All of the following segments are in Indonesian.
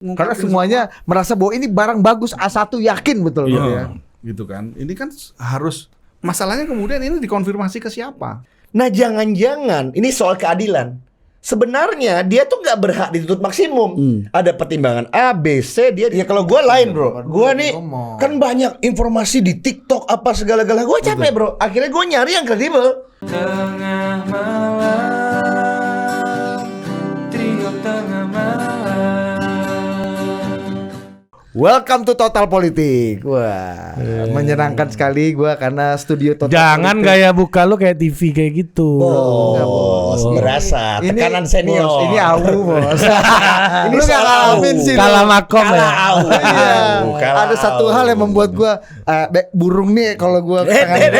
Karena semuanya merasa bahwa ini barang bagus, A1 yakin betul gitu ya. Gitu kan. Ini kan harus masalahnya kemudian ini dikonfirmasi ke siapa? Nah jangan-jangan ini soal keadilan. Sebenarnya dia tuh nggak berhak dituntut maksimum. Ada pertimbangan A, B, C. Dia ya kalau gue lain bro. Gue nih kan banyak informasi di TikTok apa segala-gala. Gue capek bro. Akhirnya gue nyari yang kredibel. Tengah malam, trio tengah malam. Welcome to Total Politik. Wah, menyenangkan sekali gue karena studio Total Jangan Politik. gaya buka lu kayak TV kayak gitu. Enggak, Bos. Berasa Ini, tekanan senior. Bos, ini awu bos. Ini Lu nggak ngalamin sih. Kalah lu. makom ya. Kalah au. Iya. Kalah Ada satu au. hal yang membuat gue burung nih kalau gue tangan gua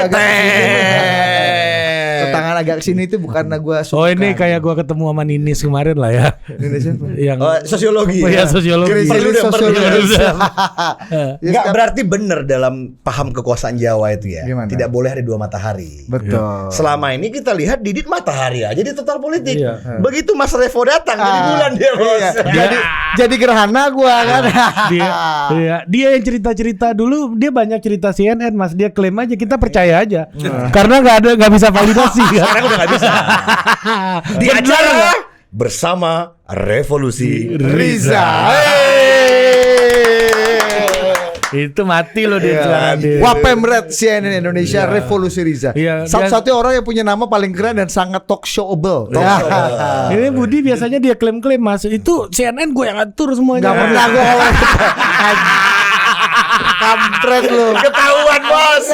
agak tangan agak kesini itu bukan karena gue suka. Oh ini kayak gua ketemu sama Ninis kemarin lah ya. Indonesia. Yang Sosiologi. Oh, iya, sosiologi. Perlu deh, perlu deh. Ya, Nggak berarti benar dalam paham kekuasaan Jawa itu ya. Gimana? Tidak boleh ada dua matahari. Betul. Selama ini kita lihat Didit matahari aja di Total Politik. Iya. Begitu Mas Revo datang jadi bulan dia bos. Iya. Jadi gerhana gue kan. Dia yang cerita-cerita dulu, dia banyak cerita CNN Mas, dia klaim aja, kita percaya aja. Karena nggak bisa validasi kan. Sekarang udah nggak bisa. Di Bener acara nggak? bersama Revolusi Riza. Itu mati loh dia sekarang dia. Wapemret CNN Indonesia Revolusi Riza. Iya, Satu-satunya orang yang punya nama paling keren dan sangat talk showable. Ini Budi biasanya dia klaim-klaim Mas, itu CNN gue yang atur semuanya. Gak pernah gue kampret lu. Ketahuan bos.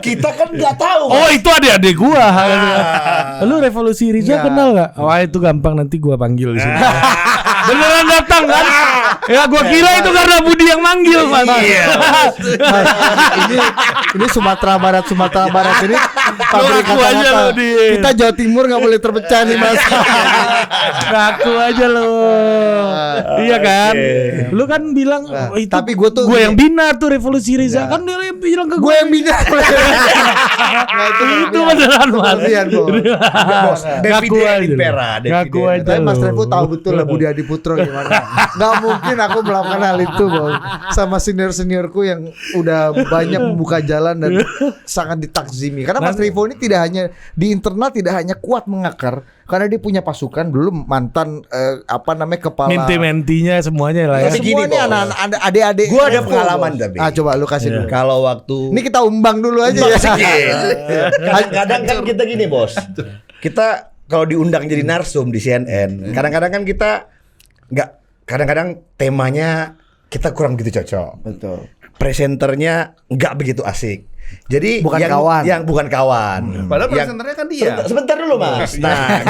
Kita kan nggak tahu. Oh itu adik-adik gua. Lu Revolusi Riza kenal nggak? Wah itu gampang, nanti gua panggil di sini. Beneran datang kan? Ya gua kira itu karena Budi yang manggil Mas. Ini Sumatera Barat ini pabrik Ngaku aja kata-kata. lu, Di. Kita Jawa Timur nggak boleh terpecah nih Mas. Ngaku aja lo. Iya kan? Lu kan bilang "Oh, itu tapi gua tuh gua yang bina tuh Revolusi Riza. Kan dia bilang ke gue yang bina. Nah, itu beneran Mas. Berlebihan, Bos. Bos. Ngaku Dividen aja. impera. Ngaku dividen. aja. Tapi Mas lu. Revo tahu betul lah Budi Adiputro gimana. Gak mungkin aku melakukan hal itu Bos. Sama senior-seniorku yang udah banyak membuka jalan dan sangat ditakzimi. Karena Mas Revo ini tidak hanya di internal, tidak hanya kuat mengakar, karena dia punya pasukan dulu mantan kepala Menti-mentinya semuanya lah ya. Tapi semua gini, nih Bos. anak-anak adik-adik. Gua ada Revo, pengalaman Bos. tapi. Coba lu kasih dulu. Kalau waktu Ini kita umbang dulu aja ya. Kadang-kadang kan kita gini bos. Kita kalau diundang jadi narsum di CNN, kadang-kadang kan kita nggak. Kadang-kadang temanya kita kurang begitu cocok. Betul. Presenternya nggak begitu asik. Jadi Bukan yang kawan. yang bukan kawan. Padahal Yang- presenternya kan dia. Sebentar dulu mas. Nah,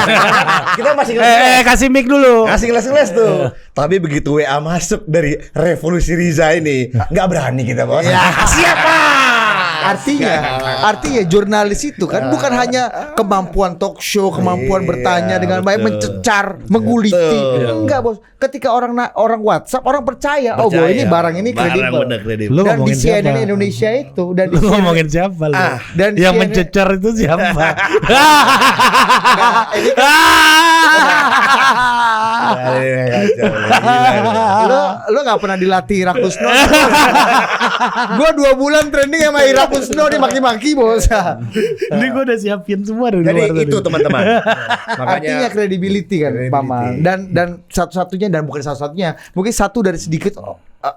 kita masih Kasih mic dulu. ngasih ngeles tuh. Tapi begitu WA masuk dari Revolusi Riza ini, nggak berani kita bos. Siapa? Artinya jurnalis itu kan bukan hanya kemampuan talk show, kemampuan bertanya dengan baik, mencecar, mengguliti. Betul. Enggak, Bos. Ketika orang WhatsApp, orang percaya. Oh, bahwa ini barang ini kredibel. bener kredibel. Lu Dan di ngomongin CNN siapa? Indonesia itu dan di Lu ngomongin siapa lu? dan yang CNN mencecar itu siapa? lu nggak pernah dilatih Ira Kusno. Gua 2 bulan training sama Ira Kusno dimaki-maki, Bos. Ini gue udah siapin semua dari Jadi luar tadi. itu teman-teman. Artinya credibility kan, Paman. Dan satu-satunya dan bukan satu-satunya, mungkin satu dari sedikit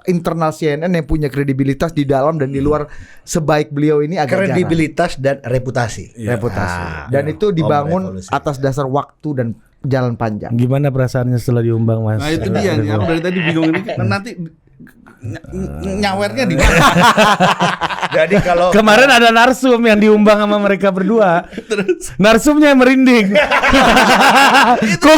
internal CNN yang punya kredibilitas di dalam dan di luar sebaik beliau ini agak jarang. Kredibilitas dan reputasi. Reputasi. Dan itu dibangun Revolusi. atas dasar waktu dan jalan panjang. Gimana perasaannya setelah diumbang Mas? Nah itu dia nih. Aku dari tadi bingung ini nanti nyawernya di mana? Jadi kalau Kemarin ada narsum yang diumbang sama mereka berdua. Narsumnya yang merinding. Kok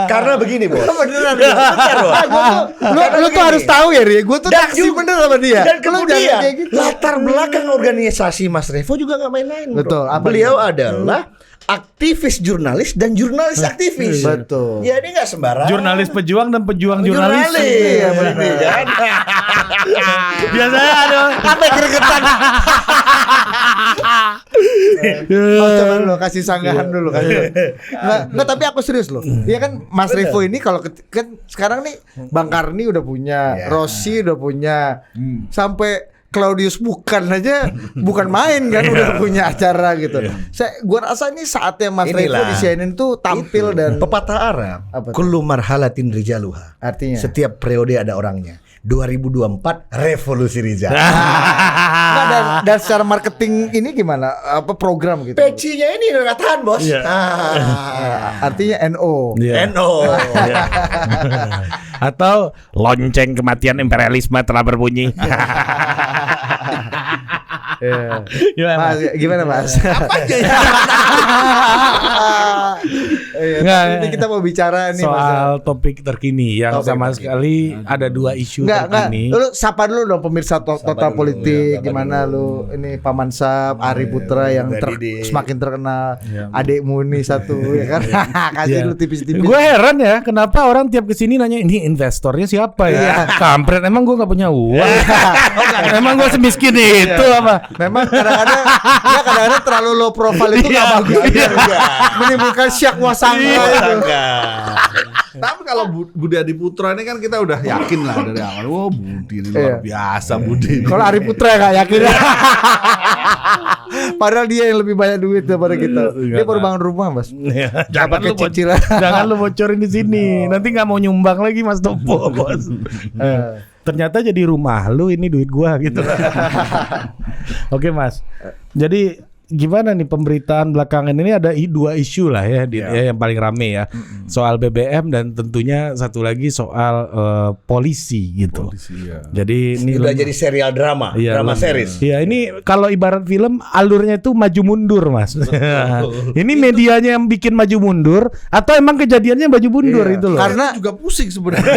karena begini bos. Beneran. Bentar, Bos. Lu tuh harus tahu ya, Ri. Gue tuh Dan taksi juga- bener sama dia. Dan Lu jangan kemudian kayak gitu. latar belakang organisasi Mas Revo juga nggak main-main. Bro. Betul, apa Beliau itu? adalah aktivis jurnalis dan jurnalis aktivis. Betul. Ya ini nggak sembarang. jurnalis pejuang dan pejuang jurnalis. Jurnalis. Iya, benar. Kan? Biasanya ada Sampai gregetan. Coba dulu kasih sanggahan dulu kan. Nggak, tapi aku serius loh. Iya kan Mas Revo ini kalau kan sekarang nih Bang Karni udah punya, Rossi udah punya, sampai Claudius bukan main kan udah punya acara gitu. Gua rasa ini saatnya Mas Revo di CNN tuh tampil dan pepatah Arab. Apa tuh? Kullu marhalatin rijaluha. Artinya Setiap periode ada orangnya. 2024 revolusi Rizal. Nah, dan secara marketing ini gimana? Apa program gitu? Pecinya ini udah tahan, Bos. Iya. Artinya NO. Iya. NO. Atau lonceng kematian imperialisme telah berbunyi. Iya. Gimana? Mas, gimana Mas? Iya, Nggak, ini kita mau bicara nih Mas. soal topik terkini yang Topik sama terkini. sekali ada dua isu Enggak. terkini. Lu sapa dulu dong pemirsa total dulu, politik. ya, sapa Gimana dulu. lu? Ini Paman Sab, Ari Putra yang Didi. semakin terkenal. Adikmu nih satu ya kan. Kasih Iya. lu tipis-tipis. Gue heran ya, kenapa orang tiap kesini nanya ini investornya siapa ya? Kampret, emang gue nggak punya uang. Emang gue semiskin itu apa? Memang kadang-kadang terlalu low profile itu nggak Iya, bagus. iya. Menimbulkan syak wasangka. itu. Tapi kalau Budi Adiputro ini kan kita udah yakin lah dari awal. Wah, Budi ini luar biasa Budi. Kalau Ari Putra nggak yakin. Padahal dia yang lebih banyak duit daripada kita. Dia baru bangun rumah, Mas. Jangan pakai lu cicilan. jangan lu bocorin di sini. Nanti nggak mau nyumbang lagi Mas Topo, Bos. Ternyata jadi rumah lu ini duit gua gitu. Oke Mas. Jadi gimana nih pemberitaan belakangan ini ada dua isu lah ya, ya yang paling rame ya. Soal BBM dan tentunya satu lagi soal polisi gitu. Jadi ini Udah jadi serial drama, drama series. Iya, ini kalau ibarat film alurnya itu maju mundur, Mas. Ini medianya yang bikin maju mundur atau emang kejadiannya maju mundur itu loh. Karena juga pusing sebenarnya.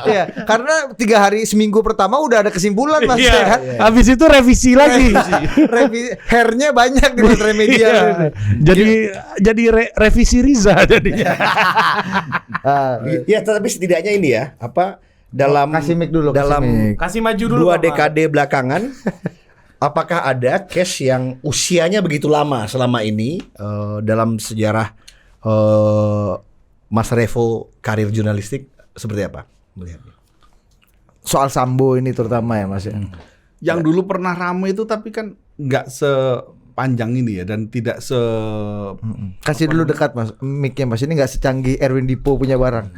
Iya, karena 3 hari seminggu pertama udah ada kesimpulan Mas Iya. ya kan. Habis itu revisi lagi. Hairnya banyak di Transmedia. Jadi revisi Riza jadinya. Ya, tapi setidaknya ini ya, apa dalam Kasih mic dulu, kasih dalam mic. Kasih maju dulu. 2 Pak. dekade belakangan apakah ada case yang usianya begitu lama selama ini dalam sejarah Mas Revo karir jurnalistik seperti apa melihatnya? Soal Sambo ini terutama ya Mas ya. Yang dulu pernah ramai itu tapi kan nggak sepanjang ini ya dan tidak se Kasih dulu dekat Mas mic-nya Mas, ini nggak secanggih Erwin Dipo punya barang.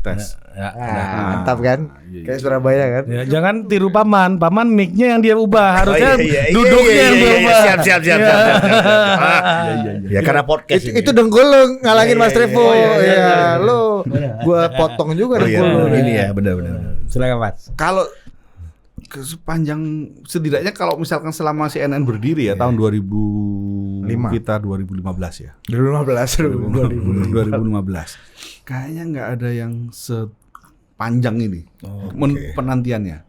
tes. Mantap kan? Kayak Surabaya kan? Ya, jangan tiru Paman. Paman mic-nya yang dia ubah. Harusnya iya, duduknya yang dia ubah. Siap. Ya karena podcast ini. Itu dengkul lo ngalangin Mas Revo. Ya, lo gua potong juga dengkul lo. Ini ya benar-benar. Silakan Mas. Kalau sepanjang setidaknya kalau misalkan selama CNN berdiri ya tahun 2005 kita 2015 ya. 2015. Kayaknya nggak ada yang sepanjang ini penantiannya.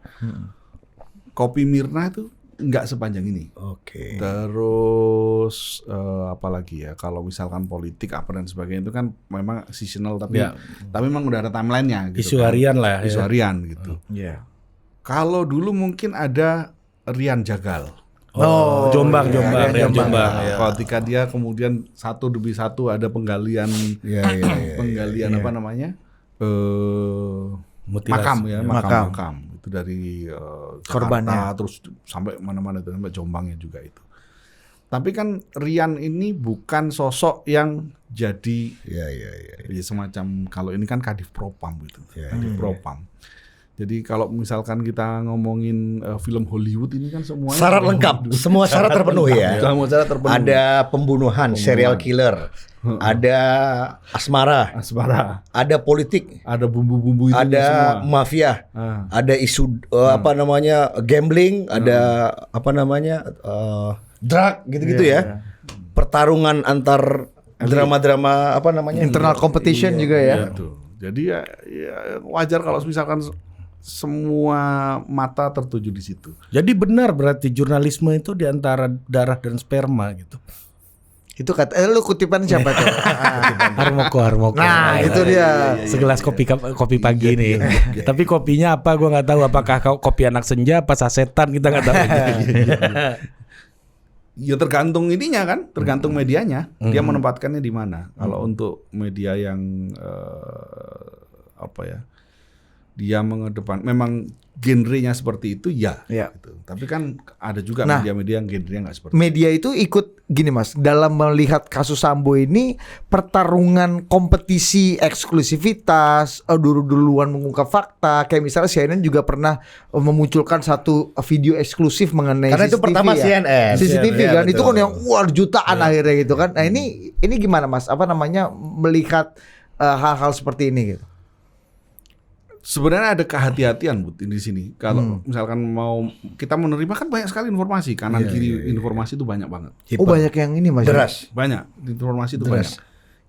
Kopi Mirna itu nggak sepanjang ini. Oke. Terus apalagi ya kalau misalkan politik apa dan sebagainya itu kan memang seasonal tapi memang udah ada timelinenya gitu. Isu kan. harian lah. Isu Ya. harian gitu. Iya. Kalau dulu mungkin ada Rian Jagal. Jombang. Ya. Ya. Ketika dia kemudian satu demi satu ada penggalian apa namanya Mutilasi. makam itu dari Korbannya. Jakarta terus sampai mana-mana itu sampai Jombangnya juga itu. Tapi kan Rian ini bukan sosok yang jadi ya semacam kalau ini kan Kadif Propam gitu. Kadif Propam. Jadi kalau misalkan kita ngomongin film Hollywood ini kan semuanya Syarat lengkap, semua syarat terpenuhi ya. Semua syarat terpenuhi. Ada pembunuhan, serial killer, ada asmara, ada politik, ada bumbu-bumbu itu ada semua. mafia, ada isu gambling, ada drug gitu-gitu ya. Pertarungan antar drama-drama Internal competition juga ya. Betul. Jadi ya wajar kalau misalkan semua mata tertuju di situ. Jadi benar berarti jurnalisme itu di antara darah dan sperma gitu. Itu kata lu kutipan siapa tuh? Harmoko. Nah, itu dia. Segelas kopi pagi nih. Tapi kopinya apa gua nggak tahu, apakah kopi anak senja apa sasetan, kita nggak tahu. Ya tergantung ininya kan, tergantung medianya. Dia menempatkannya di mana. Kalau untuk media yang apa ya? Dia mengedepan memang genrenya seperti itu ya. Gitu. Tapi kan ada juga media-media yang genrenya nggak seperti Media itu ikut gini Mas, dalam melihat kasus Sambo ini pertarungan kompetisi eksklusivitas, dulu-duluan mengungkap fakta. Kayak misalnya CNN juga pernah memunculkan satu video eksklusif mengenai Karena itu CCTV pertama ya. CNN. CCTV Iya, kan, betul. itu kan yang jutaan akhirnya gitu kan. Nah ini gimana Mas? Apa namanya melihat hal-hal seperti ini gitu? Sebenarnya ada kehati-hatian Bud di sini. Kalau misalkan mau kita menerima kan banyak sekali informasi, kanan kiri informasi itu banyak banget. Oh banyak yang ini Mas. Deras. Banyak informasi itu banyak.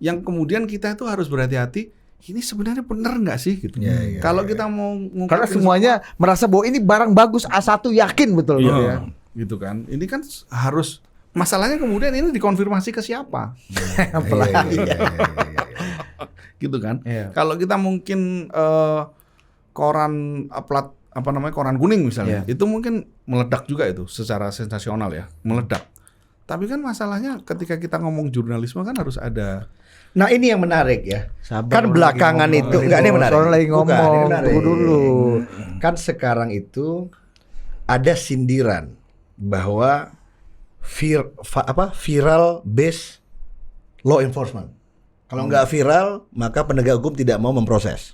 Yang kemudian kita itu harus berhati-hati. Ini sebenarnya benar nggak sih gitu. Kalau kita mau Karena semuanya merasa bahwa ini barang bagus, A1 yakin betul gitu ya. gitu kan. Ini kan harus masalahnya kemudian ini dikonfirmasi ke siapa? Gitu kan. Kalau kita mungkin koran plat apa namanya koran kuning misalnya, itu mungkin meledak juga itu secara sensasional ya, meledak. Tapi kan masalahnya ketika kita ngomong jurnalisme kan harus ada. Nah ini yang menarik ya. Sabar, Kan belakangan itu enggak ada yang menarik. Orang lagi ngomong, Bukan, ini menarik. tunggu dulu. Kan sekarang itu ada sindiran bahwa viral based law enforcement. Kalau nggak viral, maka penegak hukum tidak mau memproses.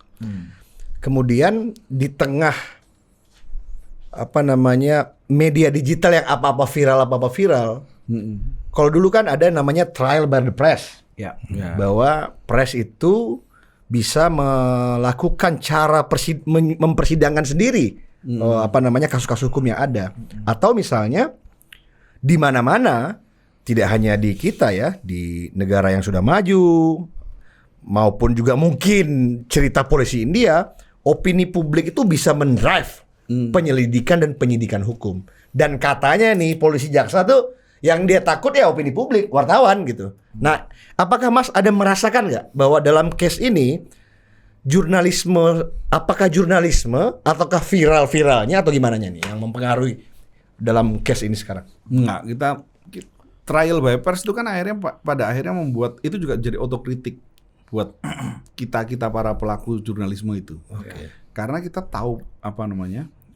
Kemudian di tengah media digital yang apa-apa viral. Kalau dulu kan ada namanya trial by the press. Bahwa press itu bisa melakukan cara mempersidangkan sendiri kasus-kasus hukum yang ada. Atau misalnya di mana-mana, tidak hanya di kita ya, di negara yang sudah maju maupun juga mungkin cerita polisi India, opini publik itu bisa mendrive penyelidikan dan penyidikan hukum. Dan katanya nih polisi jaksa tuh yang dia takut ya opini publik, wartawan gitu. Nah, apakah Mas ada merasakan nggak bahwa dalam case ini apakah jurnalisme ataukah viralnya atau gimana nih yang mempengaruhi dalam case ini sekarang? Enggak, kita trial by press itu kan akhirnya pada akhirnya membuat itu juga jadi otokritik buat kita para pelaku jurnalisme itu. Karena kita tahu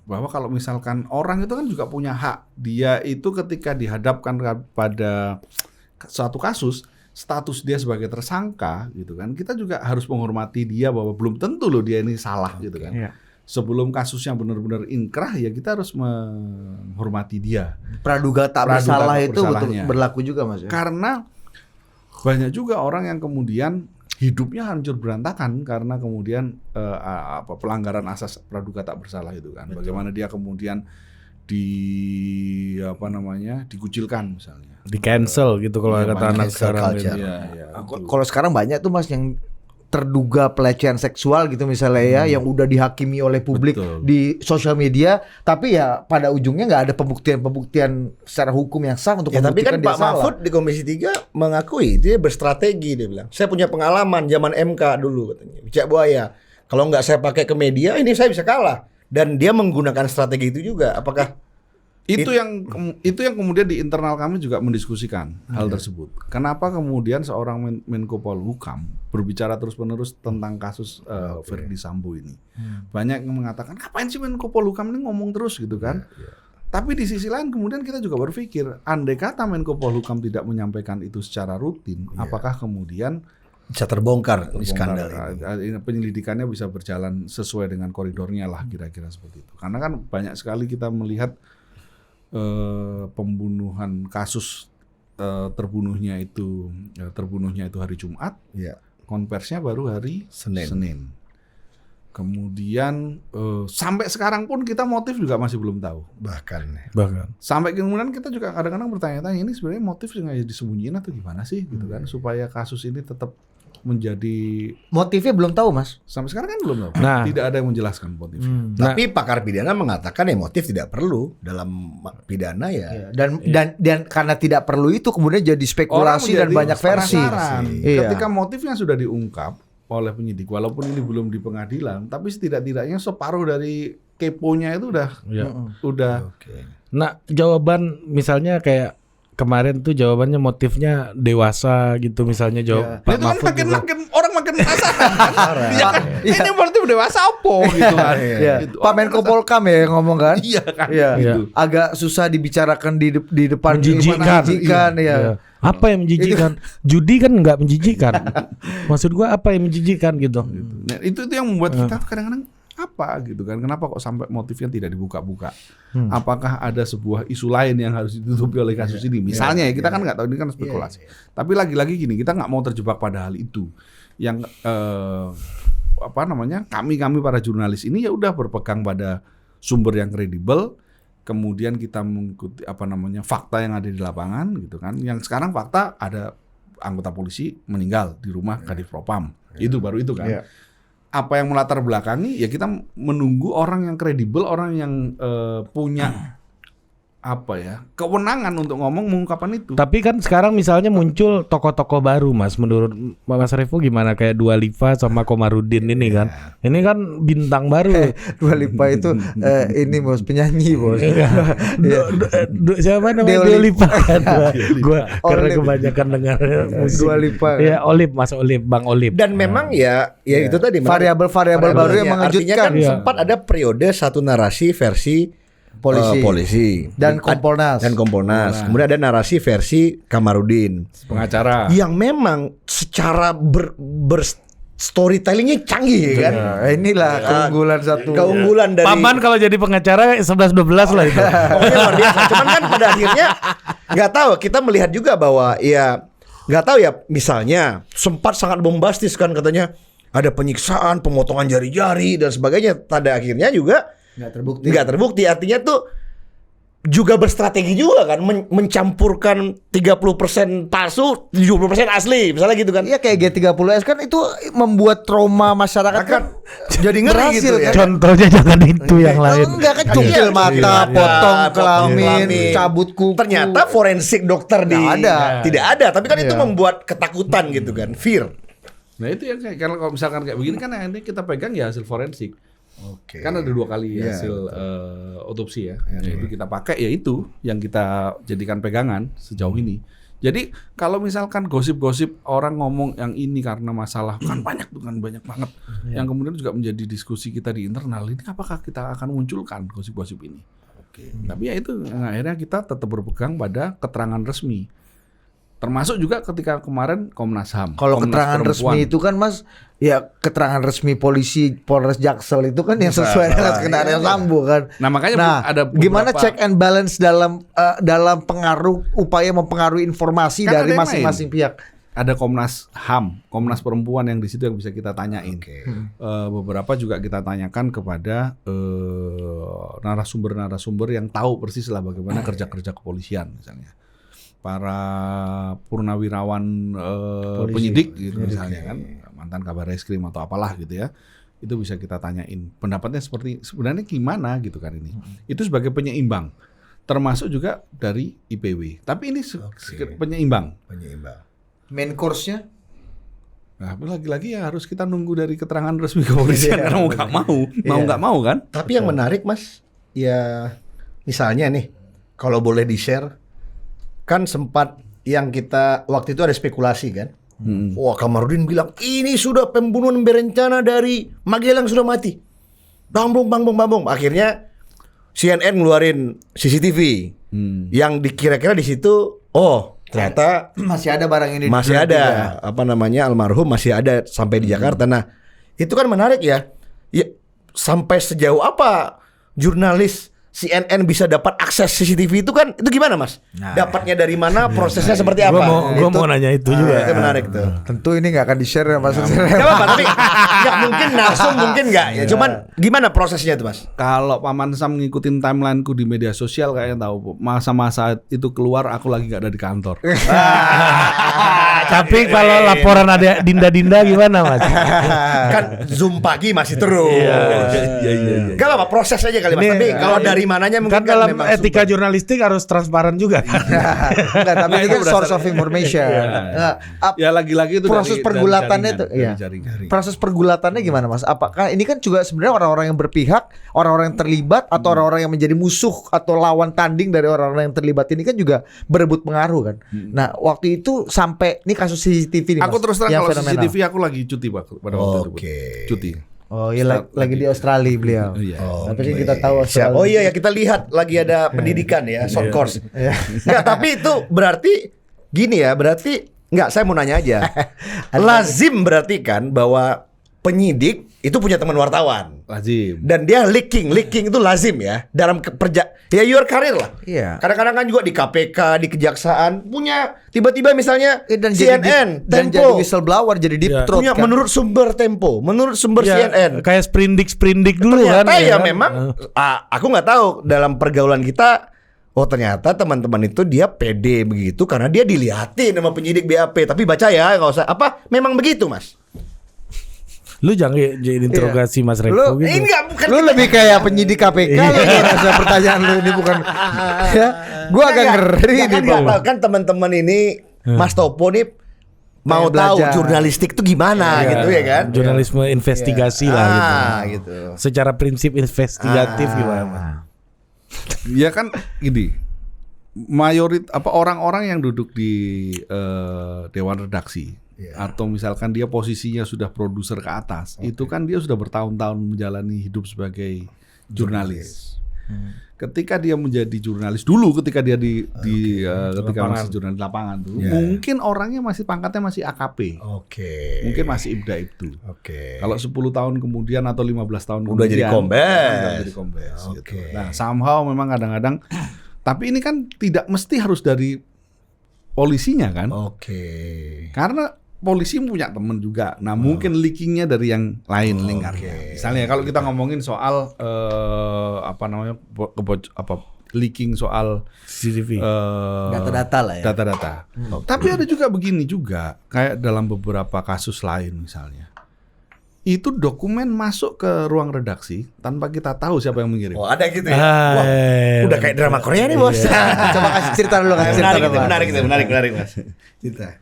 bahwa kalau misalkan orang itu kan juga punya hak, dia itu ketika dihadapkan pada suatu kasus, status dia sebagai tersangka gitu kan, kita juga harus menghormati dia bahwa belum tentu loh dia ini salah gitu kan. Sebelum kasusnya benar-benar inkrah ya kita harus menghormati dia. Praduga tak bersalah itu betul berlaku juga Mas ya? Karena banyak juga orang yang kemudian hidupnya hancur berantakan karena kemudian pelanggaran asas praduga tak bersalah itu kan. Betul. Bagaimana dia kemudian dikucilkan misalnya. Di cancel gitu kalau kata anak sekarang. Kalau sekarang banyak tuh Mas yang terduga pelecehan seksual gitu misalnya ya, yang udah dihakimi oleh publik di sosial media, tapi ya pada ujungnya nggak ada pembuktian secara hukum yang sah untuk membuktikan tapi kan dia Pak salah. Mahfud di Komisi 3 mengakui dia berstrategi, dia bilang saya punya pengalaman zaman MK dulu katanya, Cak Buaya, kalau nggak saya pakai ke media ini saya bisa kalah, dan dia menggunakan strategi itu juga. Apakah itu yang kemudian di internal kami juga mendiskusikan hal tersebut. Kenapa kemudian seorang Menko Polhukam berbicara terus-menerus tentang kasus Verdi Sambo ini? Banyak yang mengatakan, ngapain sih Menko Polhukam ini ngomong terus gitu kan? Tapi di sisi lain kemudian kita juga berpikir, andai kata Menko Polhukam tidak menyampaikan itu secara rutin, apakah kemudian bisa terbongkar skandal ini? Penyelidikannya bisa berjalan sesuai dengan koridornya lah, kira-kira seperti itu. Karena kan banyak sekali kita melihat pembunuhan kasus terbunuhnya itu hari Jumat, konversinya baru hari Senin. Kemudian sampai sekarang pun kita motif juga masih belum tahu. Bahkan sampai kemudian kita juga kadang-kadang bertanya-tanya, ini sebenarnya motif sengaja disembunyiin atau gimana sih gitu kan, supaya kasus ini tetap menjadi Motifnya belum tahu, Mas. sampai sekarang kan belum tahu. Nah. Tidak ada yang menjelaskan motifnya. Tapi pakar pidana mengatakan motif tidak perlu dalam pidana ya. Dan karena tidak perlu itu kemudian jadi spekulasi dan menjadi banyak versi. penasaran. Iya. Ketika motifnya sudah diungkap oleh penyidik, walaupun ini belum di pengadilan, tapi setidak-tidaknya separuh dari keponya itu udah Nah, jawaban misalnya kayak kemarin tuh jawabannya motifnya dewasa gitu misalnya jawab Pak itu kan Mahfud juga. makin orang makin penasaran kan? Iya kan? Ini berarti dewasa apa gitu kan? Iya. Gitu. Pak Menko Polkam ya yang ngomong kan? Iya kan? Iya. Gitu. Agak susah dibicarakan di depan Menjijikan. ya. Iya. Apa yang menjijikan? Judi kan nggak menjijikan. Maksud gua apa yang menjijikan gitu. Nah, itu yang membuat kita kadang-kadang apa gitu kan? Kenapa kok sampai motifnya tidak dibuka-buka? Apakah ada sebuah isu lain yang harus ditutupi oleh kasus ini? Misalnya ya kita kan nggak tahu, ini kan spekulasi. Tapi lagi-lagi gini, kita nggak mau terjebak pada hal itu. Yang kami para jurnalis ini ya udah berpegang pada sumber yang kredibel. Kemudian kita mengikuti fakta yang ada di lapangan gitu kan. Yang sekarang fakta ada anggota polisi meninggal di rumah Kadif Propam. Itu baru itu kan. Iya. Apa yang melatar belakangi ya kita menunggu orang yang kredibel, orang yang punya kewenangan untuk mengungkapkan itu. Tapi kan sekarang misalnya muncul tokoh-tokoh baru, Mas. Menurut Mas Revo gimana, kayak Dua Lipa sama Komarudin ini kan? Ini kan bintang baru. Dua Lipa itu ini Bos, penyanyi Bos. Siapa namanya? Dua Dua Lipa. Gua karena Olip. kebanyakan dengar musik. Dua Lipa. Ya, Olip, Mas Olip, Bang Olip. Dan memang ya itu tadi Variabel-variabel baru yang Artinya mengejutkan. kan sempat ada periode satu narasi versi polisi Dan Kompolnas. Kemudian ada narasi versi Kamarudin Pengacara. yang memang secara storytellingnya canggih kan. Nah, inilah keunggulan satu. Keunggulan dari Paman kalau jadi pengacara 11-12 lah itu. Pokoknya luar biasa. Cuman kan pada akhirnya nggak tahu, kita melihat juga bahwa ya nggak tahu ya, misalnya sempat sangat bombastis kan katanya ada penyiksaan, pemotongan jari-jari dan sebagainya. Pada akhirnya juga nggak terbukti. Artinya tuh juga berstrategi juga kan, mencampurkan 30% palsu, 70% asli, misalnya gitu kan. Iya kayak G30S kan itu membuat trauma masyarakat kan Jadi ngeri berhasil gitu ya. kan. Contohnya jangan itu yang lain. Enggak kan cukil mata, potong kelamin, cabut kuku. Ternyata forensik dokter tidak ada. Tapi kan itu Iya. membuat ketakutan gitu kan, fear. Nah itu yang kalau misalkan kayak begini kan yang ini kita pegang ya hasil forensik. Oke. Kan ada 2 kali hasil otopsi ya. Itu kita pakai ya itu yang kita jadikan pegangan sejauh ini. Jadi kalau misalkan gosip-gosip orang ngomong yang ini karena masalah kan banyak banget. Yang kemudian juga menjadi diskusi kita di internal, ini apakah kita akan munculkan gosip-gosip ini? Tapi ya itu akhirnya kita tetap berpegang pada keterangan resmi. Termasuk juga ketika kemarin Komnas HAM. Kalau Komnas keterangan Perempuan. resmi itu kan Mas, ya keterangan resmi polisi Polres Jaksel itu kan yang sesuai dengan skenario Sambo kan. Nah, makanya ada beberapa- gimana check and balance dalam pengaruh upaya mempengaruhi informasi Kan dari ada yang masing-masing pihak. Ada Komnas HAM, Komnas Perempuan yang di situ yang bisa kita tanyain. Beberapa juga kita tanyakan kepada narasumber-narasumber yang tahu persis lah bagaimana kerja-kerja kepolisian misalnya. Para purnawirawan penyidik gitu misalnya kan, mantan kabar reskrim atau apalah gitu ya. Itu bisa kita tanyain pendapatnya sebenarnya gimana gitu kan ini. Itu sebagai penyeimbang. Termasuk juga dari IPW. Tapi ini penyeimbang. Main course-nya Nah, lagi-lagi ya harus kita nunggu dari keterangan resmi kepolisian karena mau nggak mau kan? Tapi yang menarik Mas, ya misalnya nih, kalau boleh di-share, kan sempat yang kita waktu itu ada spekulasi kan. Wah, Kamarudin bilang ini sudah pembunuhan berencana dari Magelang sudah mati. Bang. Akhirnya CNN ngeluarin CCTV yang dikira-kira di situ, ternyata masih ada barang ini. masih ada almarhum masih ada sampai di Jakarta. Nah, itu kan menarik ya. Ya, sampai sejauh apa jurnalis CNN bisa dapat akses CCTV itu kan, itu gimana Mas? Dapatnya dari mana? Prosesnya seperti apa? Gua mau nanya itu juga. Itu menarik tuh. Tentu ini nggak akan di-share ya Mas. Gak apa-apa, tapi nggak mungkin langsung, mungkin nggak ya. Cuman gimana prosesnya tuh Mas? Kalau Paman Sam ngikutin timelineku di media sosial kayaknya tahu masa-masa itu keluar aku lagi nggak ada di kantor. Tapi kalau laporan ada Dinda-Dinda gimana Mas? Kan Zoom pagi masih terus. Iya. Gak apa-apa, proses aja kali Mas. Ini, Tapi kalau dari mananya mungkin Kan dalam memang etika sumber. jurnalistik harus transparan juga. Enggak, tapi itu kan source of information. Nah, Ya lagi-lagi itu proses dari pergulatannya jaringan, itu, dari iya. jaringan. Proses pergulatannya gimana Mas? Apakah ini kan juga sebenarnya orang-orang yang berpihak, orang-orang yang terlibat atau orang-orang yang menjadi musuh atau lawan tanding dari orang-orang yang terlibat ini kan juga berebut pengaruh kan. Nah, waktu itu sampai ini kasus CCTV nih Mas. Aku terus terang yang kalau fenomenal. CCTV aku lagi cuti pada waktu itu. Oke. Cuti. Oh iya lagi di Australia beliau. Iya. Tapi kan kita tahu Siap. Australia. Oh iya ya, kita lihat lagi ada pendidikan ya, short course. Iya. Nggak, tapi itu berarti gini ya, berarti nggak, saya mau nanya aja. Lazim berarti kan bahwa penyidik itu punya teman wartawan. Lazim. Dan dia leaking itu lazim ya dalam ya your karir lah. Iya. Kadang-kadang kan juga di KPK, di kejaksaan punya tiba-tiba misalnya Dan CNN, dan jadi Tempo whistleblower, jadi deep Iya. throat punya kan. menurut sumber Tempo, menurut sumber Ya, CNN. kayak sprindik dulu kan. Ternyata ya kan? memang aku nggak tahu dalam pergaulan kita. Oh ternyata teman-teman itu dia pede begitu karena dia dilihatin sama penyidik BAP. Tapi baca ya, nggak usah apa. Memang begitu Mas. Lu jangan jadi interogasi Mas Revo Lu- gitu. Enggak, bukan. Lu lebih kayak penyidik KPK lu rasa pertanyaan lu ini bukan ya. Gua agak ngeri Ya, nih, kan nggak Bang. tahu kan teman-teman ini Mas Topo nih mau Pengen tahu belajar. jurnalistik tuh gimana gitu ya kan? Jurnalisme investigasi lah gitu. Gitu. Secara prinsip investigatif gimana? Ya kan gini. Orang-orang yang duduk di dewan redaksi atau misalkan dia posisinya sudah produser ke atas, itu kan dia sudah bertahun-tahun menjalani hidup sebagai jurnalis. Ketika dia menjadi jurnalis dulu, ketika dia ketika masih jurnalis lapangan tuh, mungkin orangnya masih pangkatnya masih AKP. Oke. Mungkin masih Ibda Ibtu. Oke. Kalau 10 tahun kemudian atau 15 tahun Udah jadi kemudian kombes. udah jadi kombes gitu. Oke. Nah, somehow memang kadang-kadang tapi ini kan tidak mesti harus dari polisinya kan? Oke. Karena polisi punya temen juga. Nah, mungkin leakingnya dari yang lain lingkarnya. Misalnya kalau kita ngomongin soal leaking soal CCTV. Data-data lah ya. data-data. Tapi ada juga begini juga, kayak dalam beberapa kasus lain misalnya. Itu dokumen masuk ke ruang redaksi tanpa kita tahu siapa yang mengirim. Oh ada gitu ya. Wah, udah kayak drama Korea nih bos. Coba kasih cerita dulu, kasih cerita dulu. menarik mas. Cerita.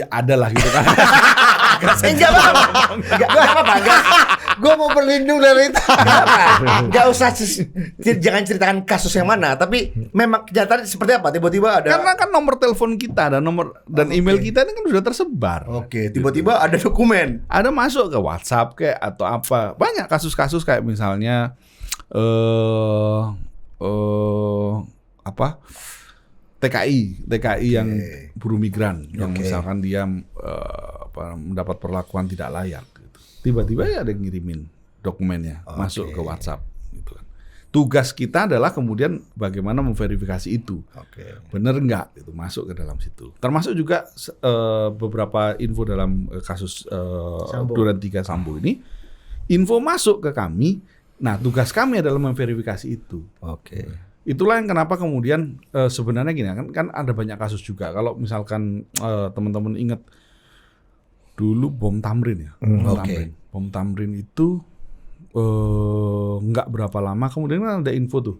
Ada lah gitu kan. Enggak apa-apa. Gue mau berlindung dari itu. Enggak usah jangan ceritakan kasus yang mana, tapi memang kenyataan seperti apa? Tiba-tiba ada. Karena kan nomor telepon kita dan nomor dan email kita ini kan sudah tersebar. Oke, tiba-tiba ada dokumen. Ada masuk ke WhatsApp kayak atau apa. Banyak kasus-kasus kayak misalnya TKI yang buruh migran yang misalkan dia mendapat perlakuan tidak layak gitu. Tiba-tiba ya ada yang ngirimin dokumennya masuk ke WhatsApp gitu kan. Tugas kita adalah kemudian bagaimana memverifikasi itu. Bener nggak itu masuk ke dalam situ. Termasuk juga beberapa info dalam kasus Duren 3 Sambo ini, info masuk ke kami. Nah, tugas kami adalah memverifikasi itu. Itulah yang kenapa kemudian sebenarnya gini kan ada banyak kasus juga. Kalau misalkan teman-teman ingat dulu bom Tamrin ya. Bom Tamrin itu nggak berapa lama kemudian kan ada info tuh.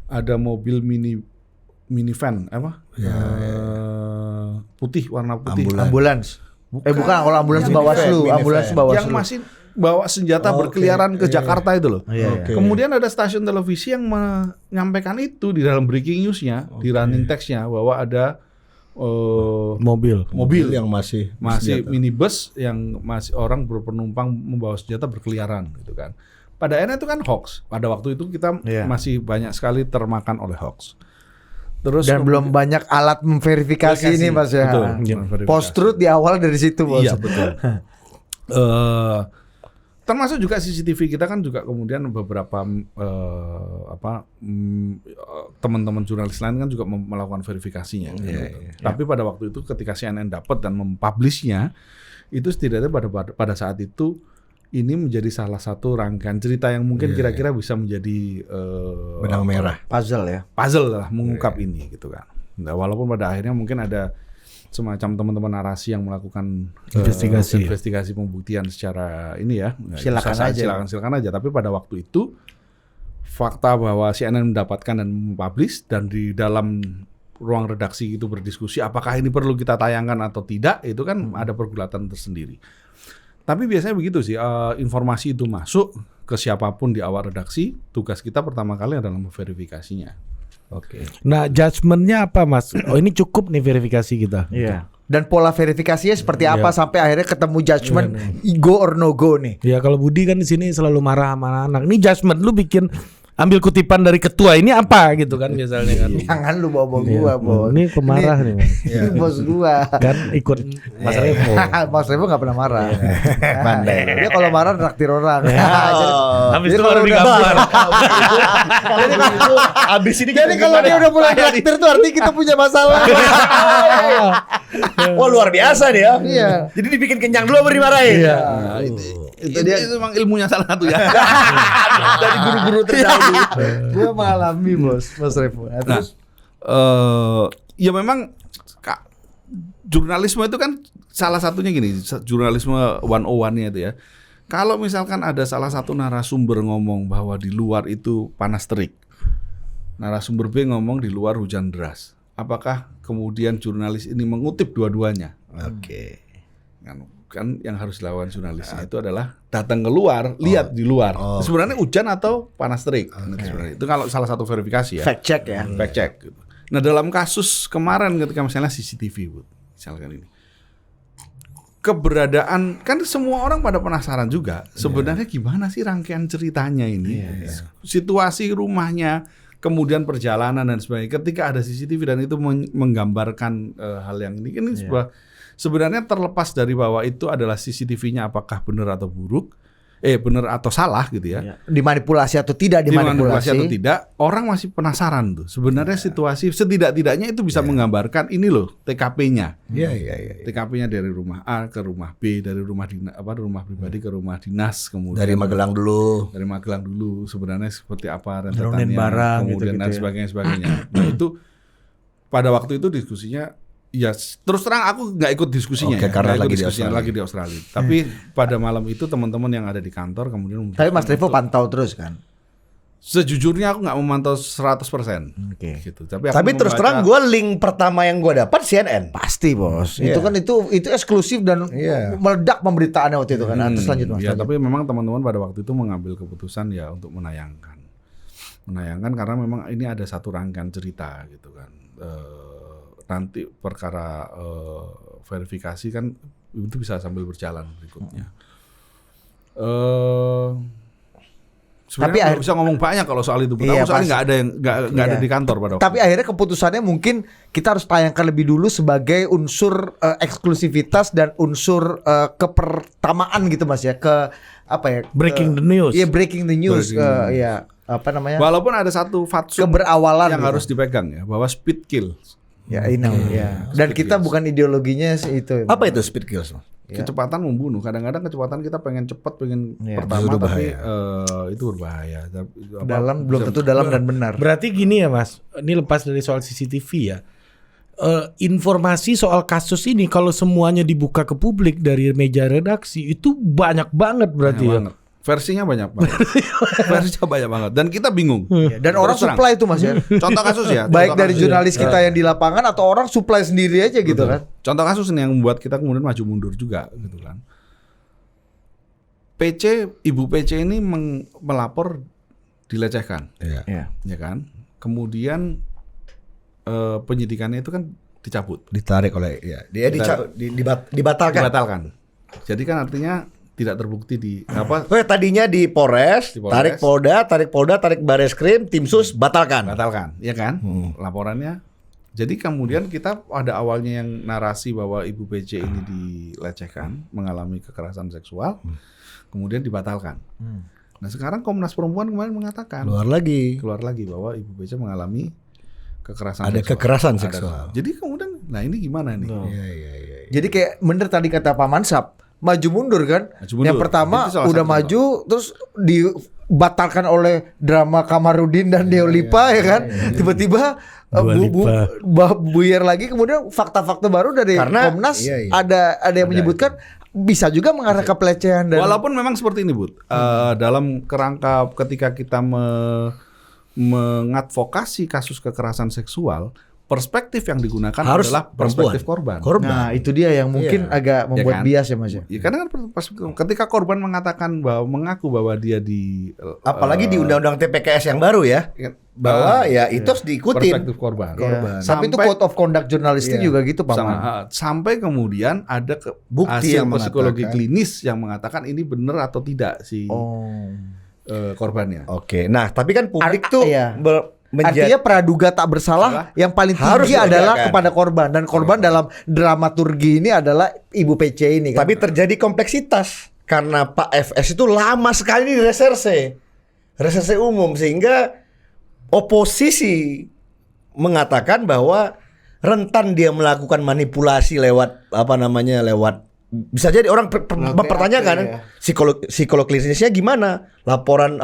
Ada mobil minivan putih, warna putih. Ambulans. Bukan kalau ambulans Bawaslu, ambulans Bawaslu. Yang masih bawa senjata berkeliaran ke Jakarta itu loh. Kemudian ada stasiun televisi yang menyampaikan itu di dalam breaking news-nya, di running text-nya bahwa ada mobil yang masih minibus yang masih orang berpenumpang membawa senjata berkeliaran gitu kan. Pada akhirnya itu kan hoax. Pada waktu itu kita masih banyak sekali termakan oleh hoax. Terus Dan belum banyak alat memverifikasi ini Mas ya. Betul. Post truth di awal dari situ Bos. Iya betul. Termasuk juga CCTV kita kan juga kemudian beberapa teman-teman jurnalis lain kan juga melakukan verifikasinya. Tapi pada waktu itu ketika CNN dapat dan mempublishnya, itu setidaknya pada saat itu ini menjadi salah satu rangkaian cerita yang mungkin kira-kira bisa menjadi benang merah. Puzzle ya. puzzle lah mengungkap ini gitu kan. Nah, walaupun pada akhirnya mungkin ada semacam teman-teman narasi yang melakukan investigasi pembuktian secara ini ya. Silakan aja. Silakan aja. Tapi pada waktu itu fakta bahwa CNN mendapatkan dan mempublish dan di dalam ruang redaksi itu berdiskusi apakah ini perlu kita tayangkan atau tidak, itu kan ada pergulatan tersendiri. Tapi biasanya begitu sih, informasi itu masuk ke siapapun di awal redaksi, tugas kita pertama kali adalah memverifikasinya. Oke. Nah, judgementnya apa, Mas? Oh, ini cukup nih verifikasi kita. Iya. Dan pola verifikasinya seperti apa sampai akhirnya ketemu judgement go or no go nih. Ya kalau Budi kan di sini selalu marah sama anak. Ini judgement lu bikin ambil kutipan dari ketua ini apa gitu kan biasanya kan. Jangan lu bawa gua, Bos. Ini pemarah nih, Mas. Ini bos gua. Kan ikut Mas Revo. Mas Revo gak pernah marah. Pandai. Dia kalau marah traktir orang. Habis itu baru digambar. Abis ini Jadi kalau dia udah mulai traktir tuh artinya kita punya masalah. wah luar biasa nih ya. Iya. Jadi dibikin kenyang dulu baru dimarahin. Iya. Nah, itu memang ilmunya salah satu ya. Dari guru-guru terdahulu. Gua mengalami, Bos, Mas Revo. Nah, terus Ya memang jurnalisme itu kan salah satunya gini, jurnalisme 101-nya itu ya. Kalau misalkan ada salah satu narasumber ngomong bahwa di luar itu panas terik, narasumber B ngomong di luar hujan deras, apakah kemudian jurnalis ini mengutip dua-duanya? Oke. Kan yang harus dilakukan jurnalisnya itu adalah datang ke luar, lihat di luar. Sebenarnya hujan atau panas terik. Sebenarnya itu kalau salah satu verifikasi ya. fact check ya. Fact check. Gitu. Nah dalam kasus kemarin ketika misalnya CCTV, misalkan ini, keberadaan kan semua orang pada penasaran juga. Sebenarnya gimana sih rangkaian ceritanya ini? Situasi rumahnya, kemudian perjalanan dan sebagainya. Ketika ada CCTV dan itu menggambarkan hal yang ini sebuah sebenarnya terlepas dari bahwa itu adalah CCTV-nya apakah benar atau buruk, benar atau salah gitu ya. Dimanipulasi atau tidak dimanipulasi Atau tidak, orang masih penasaran tuh. Sebenarnya situasi setidak-tidaknya itu bisa menggambarkan ini loh TKP-nya. Iya. TKP-nya dari rumah A ke rumah B, dari rumah rumah pribadi ke rumah dinas, kemudian Dari Magelang dulu sebenarnya seperti apa rentetannya, barang, kemudian gitu-gitu dan sebagainya. Nah itu pada waktu itu diskusinya ya terus terang aku nggak ikut diskusinya. Oke, karena lagi di Australia. Tapi pada malam itu teman-teman yang ada di kantor kemudian Tapi Mas Revo pantau terus kan. sejujurnya aku nggak memantau 100%. Oke. Gitu. Tapi terus terang gue link pertama yang gue dapat CNN. Pasti, Bos. Itu kan itu eksklusif dan meledak pemberitaannya waktu itu kan. Terus lanjut, Mas. Ya, tapi memang teman-teman pada waktu itu mengambil keputusan ya untuk menayangkan karena memang ini ada satu rangkaian cerita gitu kan. Nanti perkara verifikasi kan itu bisa sambil berjalan berikutnya. Sebenarnya nggak bisa ngomong banyak kalau soal itu. Pertama soalnya nggak ada yang nggak ada di kantor pada waktu. Tapi akhirnya keputusannya mungkin kita harus tayangkan lebih dulu sebagai unsur eksklusivitas dan unsur kepertamaan gitu, Mas ya. Ke apa ya? Breaking the news. Iya, breaking the news. Ya, apa namanya? Walaupun ada satu fatsun keberawalan yang gitu. harus dipegang ya, bahwa speed kill. Ya, ya. Dan kita bukan ideologinya itu. Apa itu speed kills? Kecepatan membunuh. Kadang-kadang kecepatan kita pengen cepat, pengen pertama, itu tapi itu berbahaya. Dalam belum tentu dalam dan benar. Berarti gini ya, Mas. Ini lepas dari soal CCTV ya. Informasi soal kasus ini kalau semuanya dibuka ke publik dari meja redaksi itu banyak banget berarti ya. Banget. Versinya banyak banget. Dan kita bingung. Dan orang supply itu, Mas ya. Contoh kasus ya. Baik dari jurnalis kita yang di lapangan atau orang supply sendiri aja gitu kan. Contoh kasus ini yang membuat kita kemudian maju mundur juga gitu kan. Ibu PC ini melapor dilecehkan. Iya. Ya kan? Kemudian penyidikannya itu kan dicabut. Ditarik oleh dibatalkan. Jadi kan artinya tidak terbukti di apa? Tadinya di Polres, tarik Polda, tarik Bareskrim, tim sus batalkan, ya kan? Laporannya. Jadi kemudian kita ada awalnya yang narasi bahwa Ibu PC ini dilecehkan, mengalami kekerasan seksual, kemudian dibatalkan. Nah sekarang Komnas Perempuan kemarin mengatakan keluar lagi bahwa Ibu PC mengalami kekerasan seksual. Jadi kemudian, nah ini gimana nih? Jadi kayak bener tadi kata Pak Mansap. Maju mundur kan. Yang pertama udah maju terus dibatalkan oleh drama Kamarudin dan Deolipa ya kan. Tiba-tiba Dua Lipa. buyar lagi, kemudian fakta-fakta baru dari Karena- Komnas iya. ada yang menyebutkan bisa juga mengarah ke pelecehan dan Walaupun memang seperti ini, Bud. Dalam kerangka ketika kita mengadvokasi kasus kekerasan seksual, perspektif yang digunakan Harus adalah perspektif korban. Nah, itu dia yang mungkin agak membuat kan? bias ya Mas ya. Ya, karena kan ketika korban mengatakan mengaku bahwa dia Apalagi di undang-undang TPKS yang baru ya, bahwa ya itu harus diikuti. perspektif korban. Iya. Tapi itu code of conduct jurnalistik juga gitu Pak Man. Sampai kemudian ada Bukti hasil yang psikologi mengatakan. klinis yang mengatakan ini benar atau tidak si korbannya. Oke. Nah, tapi kan publik Ar- tuh iya. menjadi Artinya praduga tak bersalah yang paling Harus tinggi adalah ditegakkan. kepada korban, dan korban dalam dramaturgi ini adalah Ibu PC ini kan. tapi terjadi kompleksitas karena Pak FS itu lama sekali di reserse umum, sehingga oposisi mengatakan bahwa rentan dia melakukan manipulasi lewat lewat bisa jadi orang mempertanyakan psikolog klinisnya gimana, laporan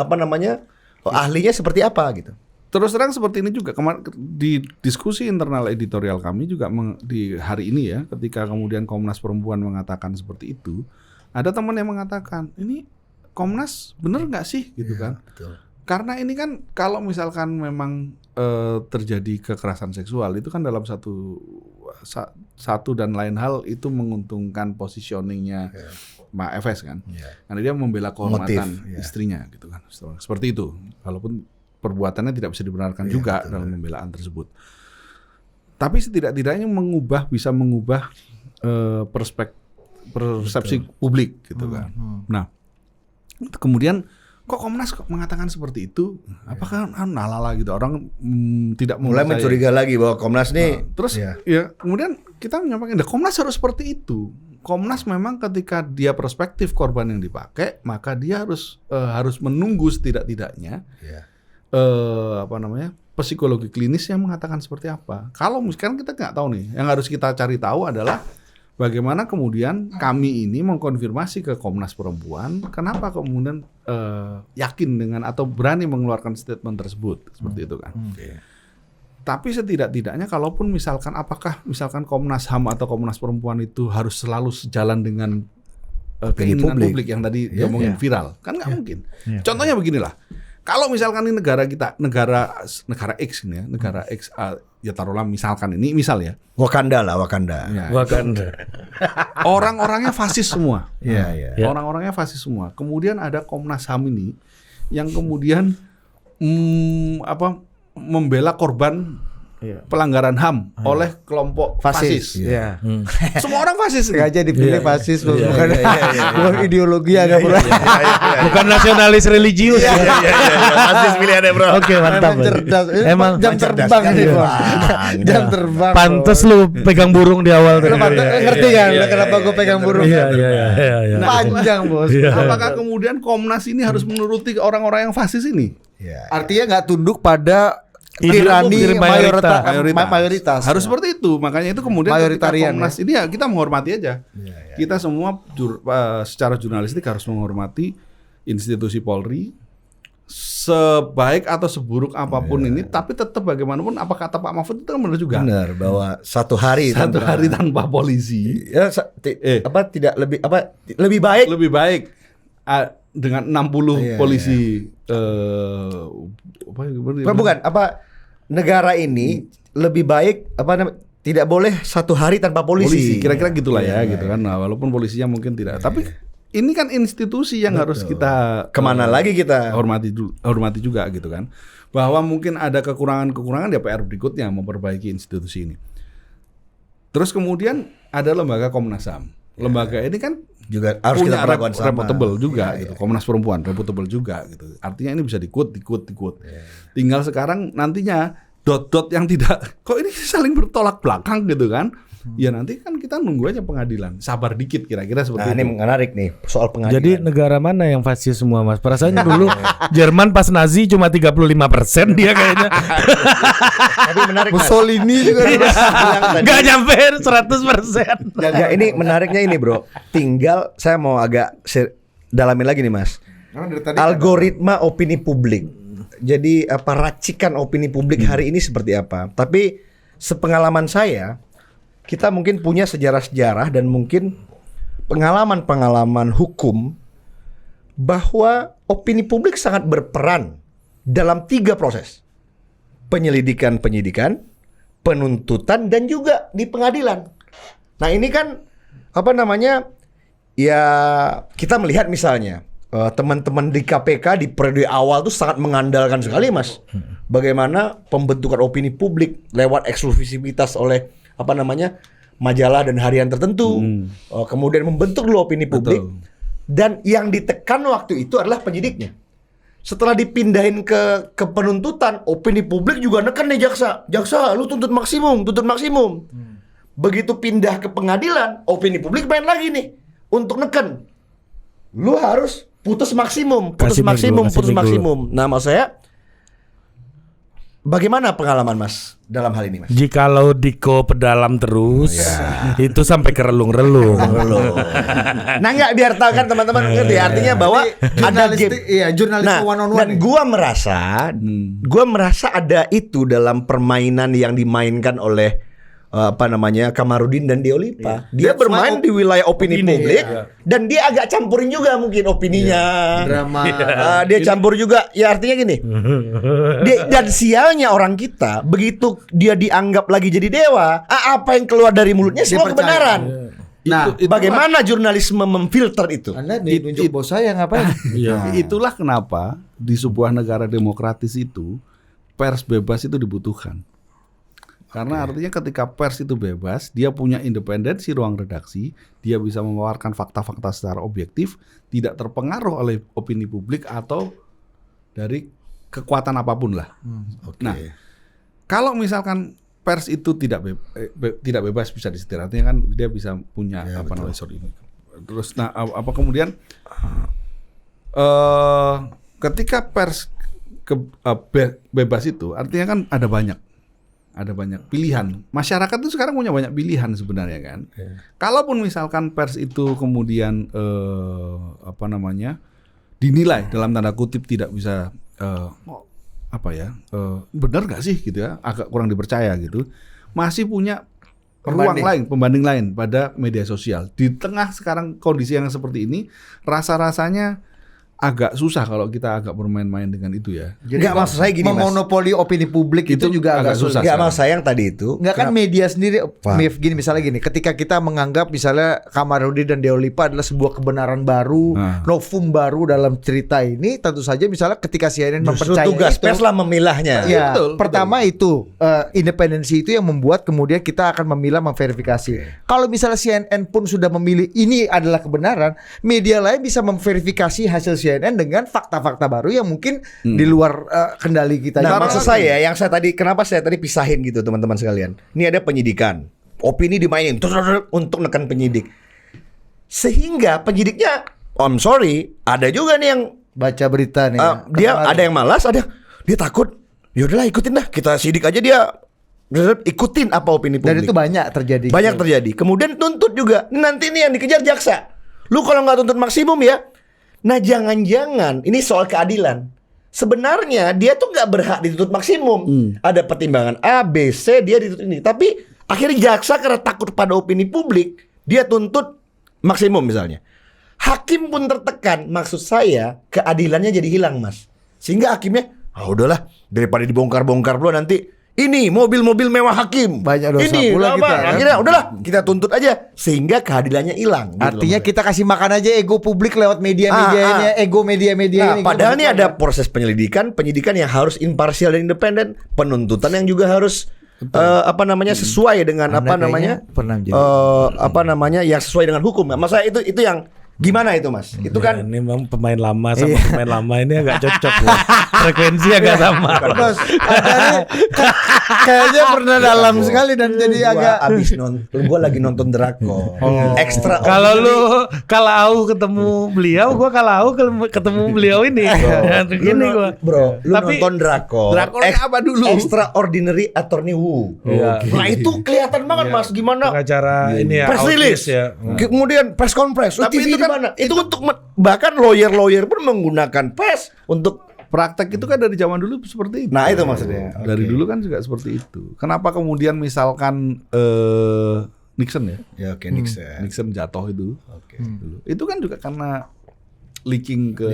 ahlinya seperti apa gitu. Terus terang seperti ini juga di diskusi internal editorial kami juga di hari ini ya, ketika kemudian Komnas Perempuan mengatakan seperti itu, ada teman yang mengatakan ini Komnas bener nggak sih gitu kan? Betul. Karena ini kan kalau misalkan memang terjadi kekerasan seksual itu kan dalam satu dan lain hal itu menguntungkan positioningnya Pak FS kan, karena dia membela kehormatan istrinya gitu kan, seperti itu. Walaupun perbuatannya tidak bisa dibenarkan juga dalam pembelaan tersebut. Tapi setidak-tidaknya bisa mengubah persepsi publik gitu kan. Nah, kemudian kok Komnas mengatakan seperti itu? Apakah nalala gitu orang tidak Mulai mencurigai lagi bahwa Komnas nih terus ya kemudian kita menyampaikan Komnas harus seperti itu. Komnas memang ketika dia perspektif korban yang dipakai, maka dia harus menunggu setidak-tidaknya psikologi klinis yang mengatakan seperti apa. Kalau misalkan kita nggak tahu nih, yang harus kita cari tahu adalah bagaimana kemudian kami ini mengkonfirmasi ke Komnas Perempuan, kenapa kemudian yakin dengan atau berani mengeluarkan statement tersebut seperti itu kan. Tapi setidak-tidaknya kalaupun apakah misalkan Komnas HAM atau Komnas Perempuan itu harus selalu sejalan dengan keinginan publik yang tadi diomongin viral, kan nggak mungkin. Contohnya beginilah. Kalau misalkan ini negara X ini ya, negara X ya taruhlah misalkan ini misal ya. Wakanda. Ya, Wakanda. orang-orangnya fasis semua. Iya. Orang-orangnya fasis semua. Kemudian ada Komnas HAM ini yang kemudian membela korban pelanggaran HAM oleh kelompok fasis. Iya. Semua orang fasis. Sengaja dipilih fasis bukan ideologi Iya, agak berat. Bukan nasionalis religius. Fasis pilihannya, Bro. Oke, mantap. Emang cerdas. Emang jam terbang nih, Bang. Jam terbang. Pantes lu pegang burung di awal Lu tadi. ngerti kan kenapa gue pegang burung? Iya. Panjang, Bos. Apakah kemudian Komnas ini harus menuruti orang-orang yang fasis ini? Artinya nggak tunduk pada Tirani mayoritas. Harus seperti itu. Makanya itu kemudian ketika Mayoritarian, Komnas ini ya kita menghormati aja. Kita semua secara jurnalistik harus menghormati institusi Polri. Sebaik atau seburuk apapun ini, tapi tetap bagaimanapun apa kata Pak Mahfud itu kan benar juga. Benar, bahwa satu hari tanpa polisi lebih baik lebih baik dengan 60 polisi negara ini lebih baik tidak boleh satu hari tanpa polisi. Kira-kira gitulah gitu kan. Nah, walaupun polisinya mungkin tidak, tapi ini kan institusi yang harus kita kemana lagi kita hormati juga gitu kan. Bahwa mungkin ada kekurangan-kekurangan ya PR berikutnya memperbaiki institusi ini. Terus kemudian ada lembaga Komnas HAM. Lembaga ini kan juga harus punya kita perlakukan sama. reputable juga gitu. Komnas Perempuan reputable juga gitu. Artinya ini bisa dikut. Tinggal sekarang nantinya dot-dot yang tidak kok ini saling bertolak belakang gitu kan. Ya nanti kan kita nunggu aja pengadilan. Sabar dikit kira-kira seperti itu. Ini menarik nih soal pengadilan. Jadi negara mana yang fasis semua, Mas? Perasaannya dulu Jerman pas Nazi cuma 35% dia kayaknya. Tapi menarik. Mussolini juga Enggak nyampe 100%. Ya, ini menariknya ini, Bro. Tinggal saya mau agak dalamin lagi nih, Mas. Algoritma opini publik. jadi apa racikan opini publik hari ini seperti apa. Tapi sepengalaman saya, kita mungkin punya sejarah-sejarah dan mungkin pengalaman-pengalaman hukum bahwa opini publik sangat berperan dalam 3 proses. Penyelidikan-penyidikan, penuntutan, dan juga di pengadilan. Nah ini kan ya kita melihat misalnya teman-teman di KPK di periode awal tuh sangat mengandalkan sekali Mas bagaimana pembentukan opini publik lewat eksklusivitas oleh majalah dan harian tertentu. Kemudian membentuk dulu opini publik. Betul. Dan yang ditekan waktu itu adalah penyidiknya. Setelah dipindahin ke penuntutan, opini publik juga neken nih jaksa lu tuntut maksimum. Begitu pindah ke pengadilan, opini publik main lagi nih untuk neken. Lu harus putus maksimum. Nah, maksud saya bagaimana pengalaman Mas dalam hal ini, Mas? Jikalau Diko pedalam terus, itu sampai ke relung-relung. Nah, enggak, biar tahu kan teman-teman ngerti artinya bahwa ada game. Jurnalistik one on one. Dan gua merasa ada itu dalam permainan yang dimainkan oleh Kamarudin dan Deolipa. Dia bermain di wilayah opini publik dan dia agak campurin juga mungkin opininya. Drama. Dia campur juga. Ya artinya gini. Dan sialnya orang kita begitu dia dianggap lagi jadi dewa, apa yang keluar dari mulutnya semua kebenaran. Nah, bagaimana jurnalisme memfilter itu? Anda ditunjuk bos saya ngapain? Itulah kenapa di sebuah negara demokratis itu pers bebas itu dibutuhkan. Karena artinya ketika pers itu bebas, dia punya independensi ruang redaksi, dia bisa mengeluarkan fakta-fakta secara objektif, tidak terpengaruh oleh opini publik atau dari kekuatan apapun lah. Nah, kalau misalkan pers itu tidak bebas bisa disetir, artinya kan dia bisa punya Terus, kemudian ketika pers bebas itu, artinya kan ada banyak pilihan. Masyarakat itu sekarang punya banyak pilihan sebenarnya kan. Kalaupun misalkan pers itu kemudian dinilai dalam tanda kutip tidak bisa benar nggak sih gitu ya, agak kurang dipercaya gitu, masih punya pembanding lain pada media sosial. Di tengah sekarang kondisi yang seperti ini, rasa-rasanya agak susah kalau kita agak bermain-main dengan itu ya. Jadi nggak, maksud saya gini, memonopoli opini publik itu juga agak susah. Nggak, maksud saya yang tadi itu. Nggak kan media sendiri, misalnya gini, ketika kita menganggap misalnya Kamarudin dan Deolipa adalah sebuah kebenaran baru, novum baru dalam cerita ini, tentu saja misalnya ketika CNN mempercayai tugas itu, pers lah memilahnya. Ya, pertama itu independensi itu yang membuat kemudian kita akan memilah, memverifikasi. Kalau misalnya CNN pun sudah memilih ini adalah kebenaran, media lain bisa memverifikasi hasil CNN dengan fakta-fakta baru yang mungkin di luar kendali kita. Nah, maksud saya, kenapa saya tadi pisahin gitu teman-teman sekalian. Ini ada penyidikan, opini dimainin untuk nekan penyidik, sehingga penyidiknya, I'm sorry, ada juga nih yang baca berita nih. Dia ada yang malas, dia takut. Ya udahlah ikutin dah, kita sidik aja dia. Ikutin apa opini publik. Dan itu banyak terjadi. Banyak terjadi. Kemudian tuntut juga. Nanti nih yang dikejar jaksa. Lu kalau nggak tuntut maksimum ya. Nah, jangan-jangan ini soal keadilan. Sebenarnya dia tuh nggak berhak dituntut maksimum. Ada pertimbangan A, B, C, dia dituntut ini. Tapi akhirnya jaksa karena takut pada opini publik, dia tuntut maksimum misalnya. Hakim pun tertekan. Maksud saya keadilannya jadi hilang, Mas. Sehingga hakimnya, udahlah, daripada dibongkar-bongkar dulu nanti. Ini mobil-mobil mewah hakim. Banyak dosa ini pula kita. Akhirnya udahlah kita tuntut aja sehingga keadilannya hilang. Artinya kita kasih makan aja ego publik lewat media-media ini, ego media-media ini. Padahal ini ada proses penyidikan yang harus imparsial dan independen, penuntutan yang juga harus sesuai dengan yang sesuai dengan hukum. Masa itu yang gimana itu, Mas? Itu kan ini memang pemain lama sama pemain lama ini agak cocok ya. Frekuensi agak sama. Bos, kayaknya pernah dalam sekali dan jadi agak gua lagi nonton drakor. Ekstra. Kalau aku ketemu beliau, gua ketemu beliau ini. Gini gua. Bro, lu nonton drakor. Drakor apa dulu? Extraordinary Attorney Who. Nah, itu kelihatan banget, Mas, gimana pengacara ini ya. Press release ya. Kemudian press conference. Tapi itu kan itu untuk bahkan lawyer pun menggunakan pers untuk Praktek itu kan dari zaman dulu seperti itu. Nah, itu maksudnya. Dari Oke. dulu kan juga seperti itu. Kenapa kemudian misalkan Nixon ya? Ya oke, Nixon. Nixon jatuh itu. Oke. Dulu. Itu kan juga karena leaking ke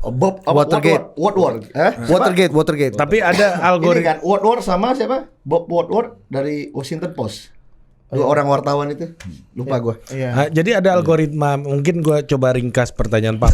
Oh, Bob Watergate. Woodward. Watergate. Tapi ada Ini algoritma. kan Woodward sama siapa? Bob Woodward dari Washington Post. Dua orang wartawan itu. Lupa gua. Jadi ada algoritma, mungkin gua coba ringkas pertanyaan Pak.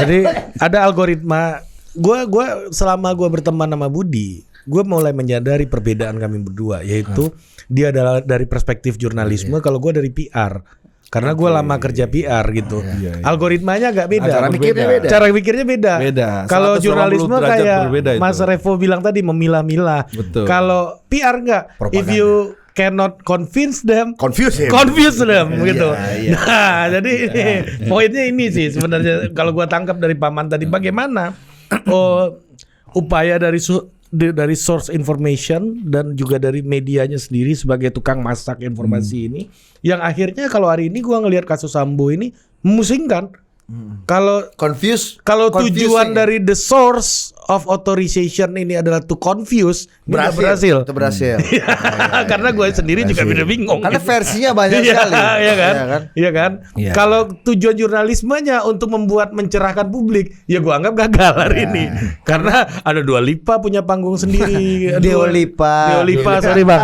Jadi ada algoritma. Gua selama gua berteman sama Budi, gua mulai menyadari perbedaan kami berdua, yaitu dia adalah dari perspektif jurnalisme, kalau gua dari PR. Karena gue lama kerja PR gitu. Algoritmanya agak beda. Cara mikirnya beda. Cara pikirnya beda. Beda. Kalau 180 jurnalisme derajat kayak berbeda itu. Mas Revo bilang tadi memilah-milah. Betul. Kalau PR enggak. If Propaganda. you cannot convince them, Confuse them gitu. iya. Nah, jadi poinnya ini sih sebenarnya kalau gua tangkap dari Paman tadi, bagaimana upaya dari source information dan juga dari medianya sendiri sebagai tukang masak informasi ini, yang akhirnya kalau hari ini gua ngelihat kasus Sambo ini memusingkan. Kalau tujuan dari the source of authorization ini adalah to confuse, ini nggak berhasil. Itu berhasil. Karena gue sendiri juga beda bingung. Karena gitu. versinya banyak Iya, sekali. Iya kan? Iya kan? Iya kan? Iya. Kalau tujuan jurnalismenya untuk membuat mencerahkan publik, ya gue anggap gagal hari ini. Karena ada Dua Lipa punya panggung sendiri. Dua Lipa. Sorry Bang.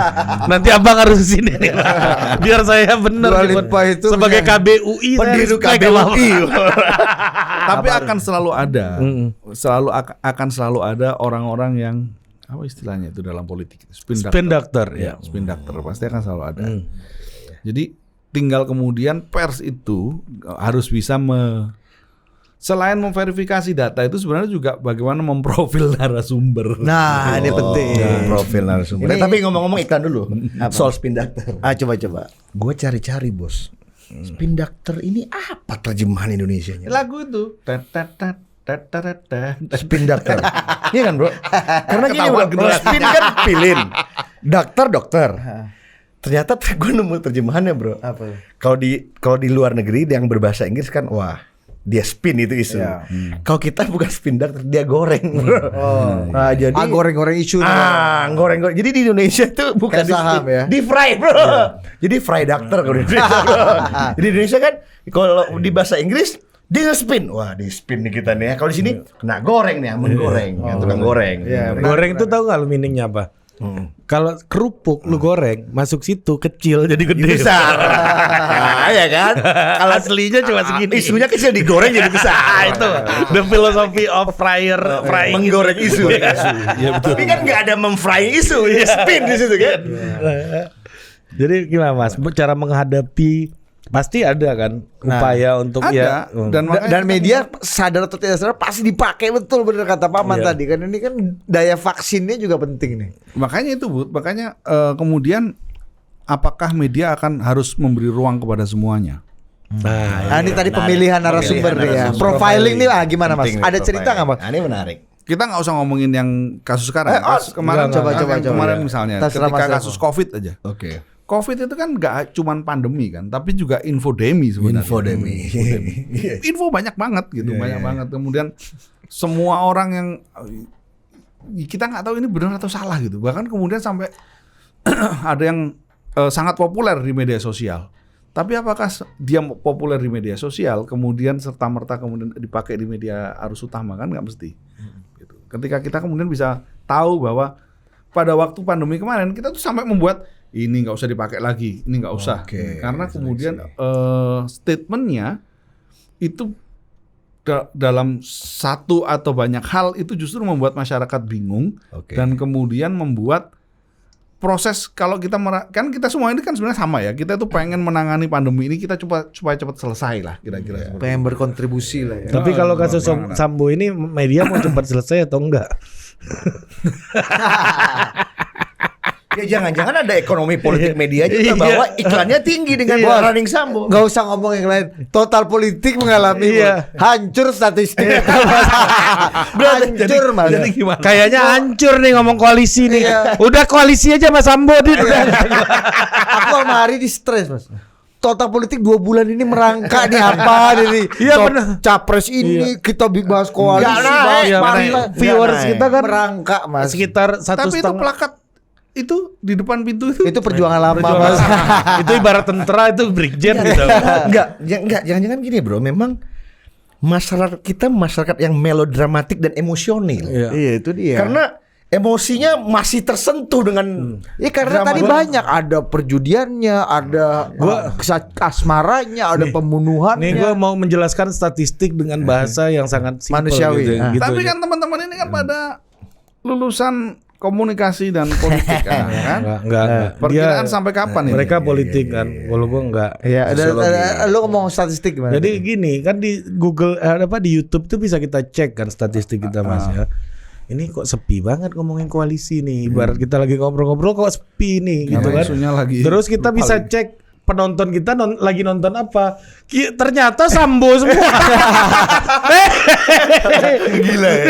Nanti Abang harus kesini nih, Bang. Biar saya benar Dua Lipa itu sebagai punya- KBUI, saya Pendiri respect KBUI. sama Abang. Tapi akan selalu ada, akan selalu ada orang-orang yang apa istilahnya itu dalam politik, Spin doctor, ya. spin doctor pasti akan selalu ada. Jadi tinggal kemudian pers itu harus bisa selain memverifikasi data itu sebenarnya juga bagaimana memprofil narasumber. Nah, ini penting. Profil narasumber. Ini- Tapi ngomong-ngomong iklan dulu. Soal spin doctor. Coba. Gue cari-cari bos. Spin doctor ini apa terjemahan Indonesianya? Lagu itu. Spin doctor. Iya kan bro? Karena gini bro, Ketahuan generasi. spin kan pilin. Dokter. Ternyata gue nemu terjemahannya bro. Apa? Kalau di luar negeri yang berbahasa Inggris kan wah dia spin itu isu. Iya. Kalau kita bukan spin doctor, dia goreng bro. Nah, jadi goreng-goreng isu. goreng-goreng. Jadi di Indonesia tuh bukan Kayak saham ya? di fry bro. Jadi fry doctor kalau di Indonesia. bro. Jadi di Indonesia kan kalau di bahasa Inggris dia nge-spin. Wah, di spin nih kita nih ya. Kalau di sini kena goreng nih, menggoreng, ya, tukang goreng. Iya, Goreng. Goreng itu tahu nggak lu meaningnya apa? Kalau kerupuk lu goreng masuk situ kecil jadi gede. Besar. Nah, ya kan? Kalau Aslinya cuma segini. isunya kecil digoreng jadi besar. Itu the philosophy of frying. Menggoreng isu. Tapi kan nggak ada memfry isu, ya spin di situ kan. Jadi gimana Mas? Cara menghadapi pasti ada kan upaya untuk Ada. dan Dan media sadar atau tidak sadar pasti dipakai betul, bener kata Paman tadi kan. Ini kan daya vaksinnya juga penting nih. Makanya itu Bud, makanya kemudian apakah media akan harus memberi ruang kepada semuanya? Nah, ini tadi pemilihan narasumber nih ya. Profiling nih lah gimana Mas? Penting nih, Ada cerita nggak Mas? Nah, ini menarik. Kita nggak usah ngomongin yang kasus sekarang. Kasus kemarin, coba. kemarin misalnya, Terserah ketika Mas kasus Revo. COVID aja. Oke. COVID itu kan nggak cuman pandemi kan, tapi juga infodemi sebenarnya. Infodemi. Info banyak banget gitu, banyak banget. Kemudian semua orang yang kita nggak tahu ini benar atau salah gitu. Bahkan kemudian sampai ada yang sangat populer di media sosial. Tapi apakah dia populer di media sosial kemudian serta merta kemudian dipakai di media arus utama kan nggak mesti. Gitu. Ketika kita kemudian bisa tahu bahwa pada waktu pandemi kemarin kita tuh sampai membuat ini nggak usah dipakai lagi, ini nggak usah, karena kemudian statementnya itu dalam satu atau banyak hal itu justru membuat masyarakat bingung dan kemudian membuat proses kalau kita kan kita semua ini kan sebenarnya sama ya, kita tuh pengen menangani pandemi ini kita supaya cepat selesai lah kira-kira. seperti Pengen berkontribusi lah ya. tapi kalau kasus Sambo ini media mau cepat selesai atau enggak? Ya jangan-jangan ada ekonomi politik media juga bahwa iklannya tinggi dengan running Sambo. Gak usah ngomong yang lain. Total politik mengalami hancur statistik. Hancur Mas. Jadi gimana? Kayaknya hancur nih ngomong koalisi nih. Iya. Udah koalisi aja Mas Sambo. Aku sama Hari di stres Mas. Total Politik 2 bulan ini merangkak nih apa nih. Iya, benar. Capres ini kita bahas koalisi, Nggak naik, bahas iya, partai. makanya viewers naik. kita kan merangkak Mas. sekitar Tapi itu 1,5. plakat itu di depan pintu itu. Itu perjuangan lama Perjuangan. Mas. Itu ibarat tentara, itu brigjen gitu. Enggak, jangan-jangan gini bro. Memang masyarakat kita masyarakat yang melodramatik dan emosional. Iya, itu dia. Karena emosinya masih tersentuh dengan ya karena drama. tadi banyak ada perjudiannya, ada asmaranya, ada pembunuhannya. Nih gue mau menjelaskan statistik dengan bahasa yang sangat simpel Manusiawi. gitu, gitu. Tapi kan teman-teman ini kan pada lulusan komunikasi dan politik kan. enggak. Perkiraan sampai kapan ini? Mereka politik kan, kalau gue enggak. Ya, lu ngomong statistik gimana? Jadi gini kan di Google di YouTube tuh bisa kita cek kan statistik kita Mas ya. Ini kok sepi banget ngomongin koalisi nih. Ibarat kita lagi ngobrol-ngobrol kok sepi nih gitu kan. Isunya lagi Terus kita bisa cek penonton kita lagi nonton apa. Ternyata Sambo semua. Gila ya.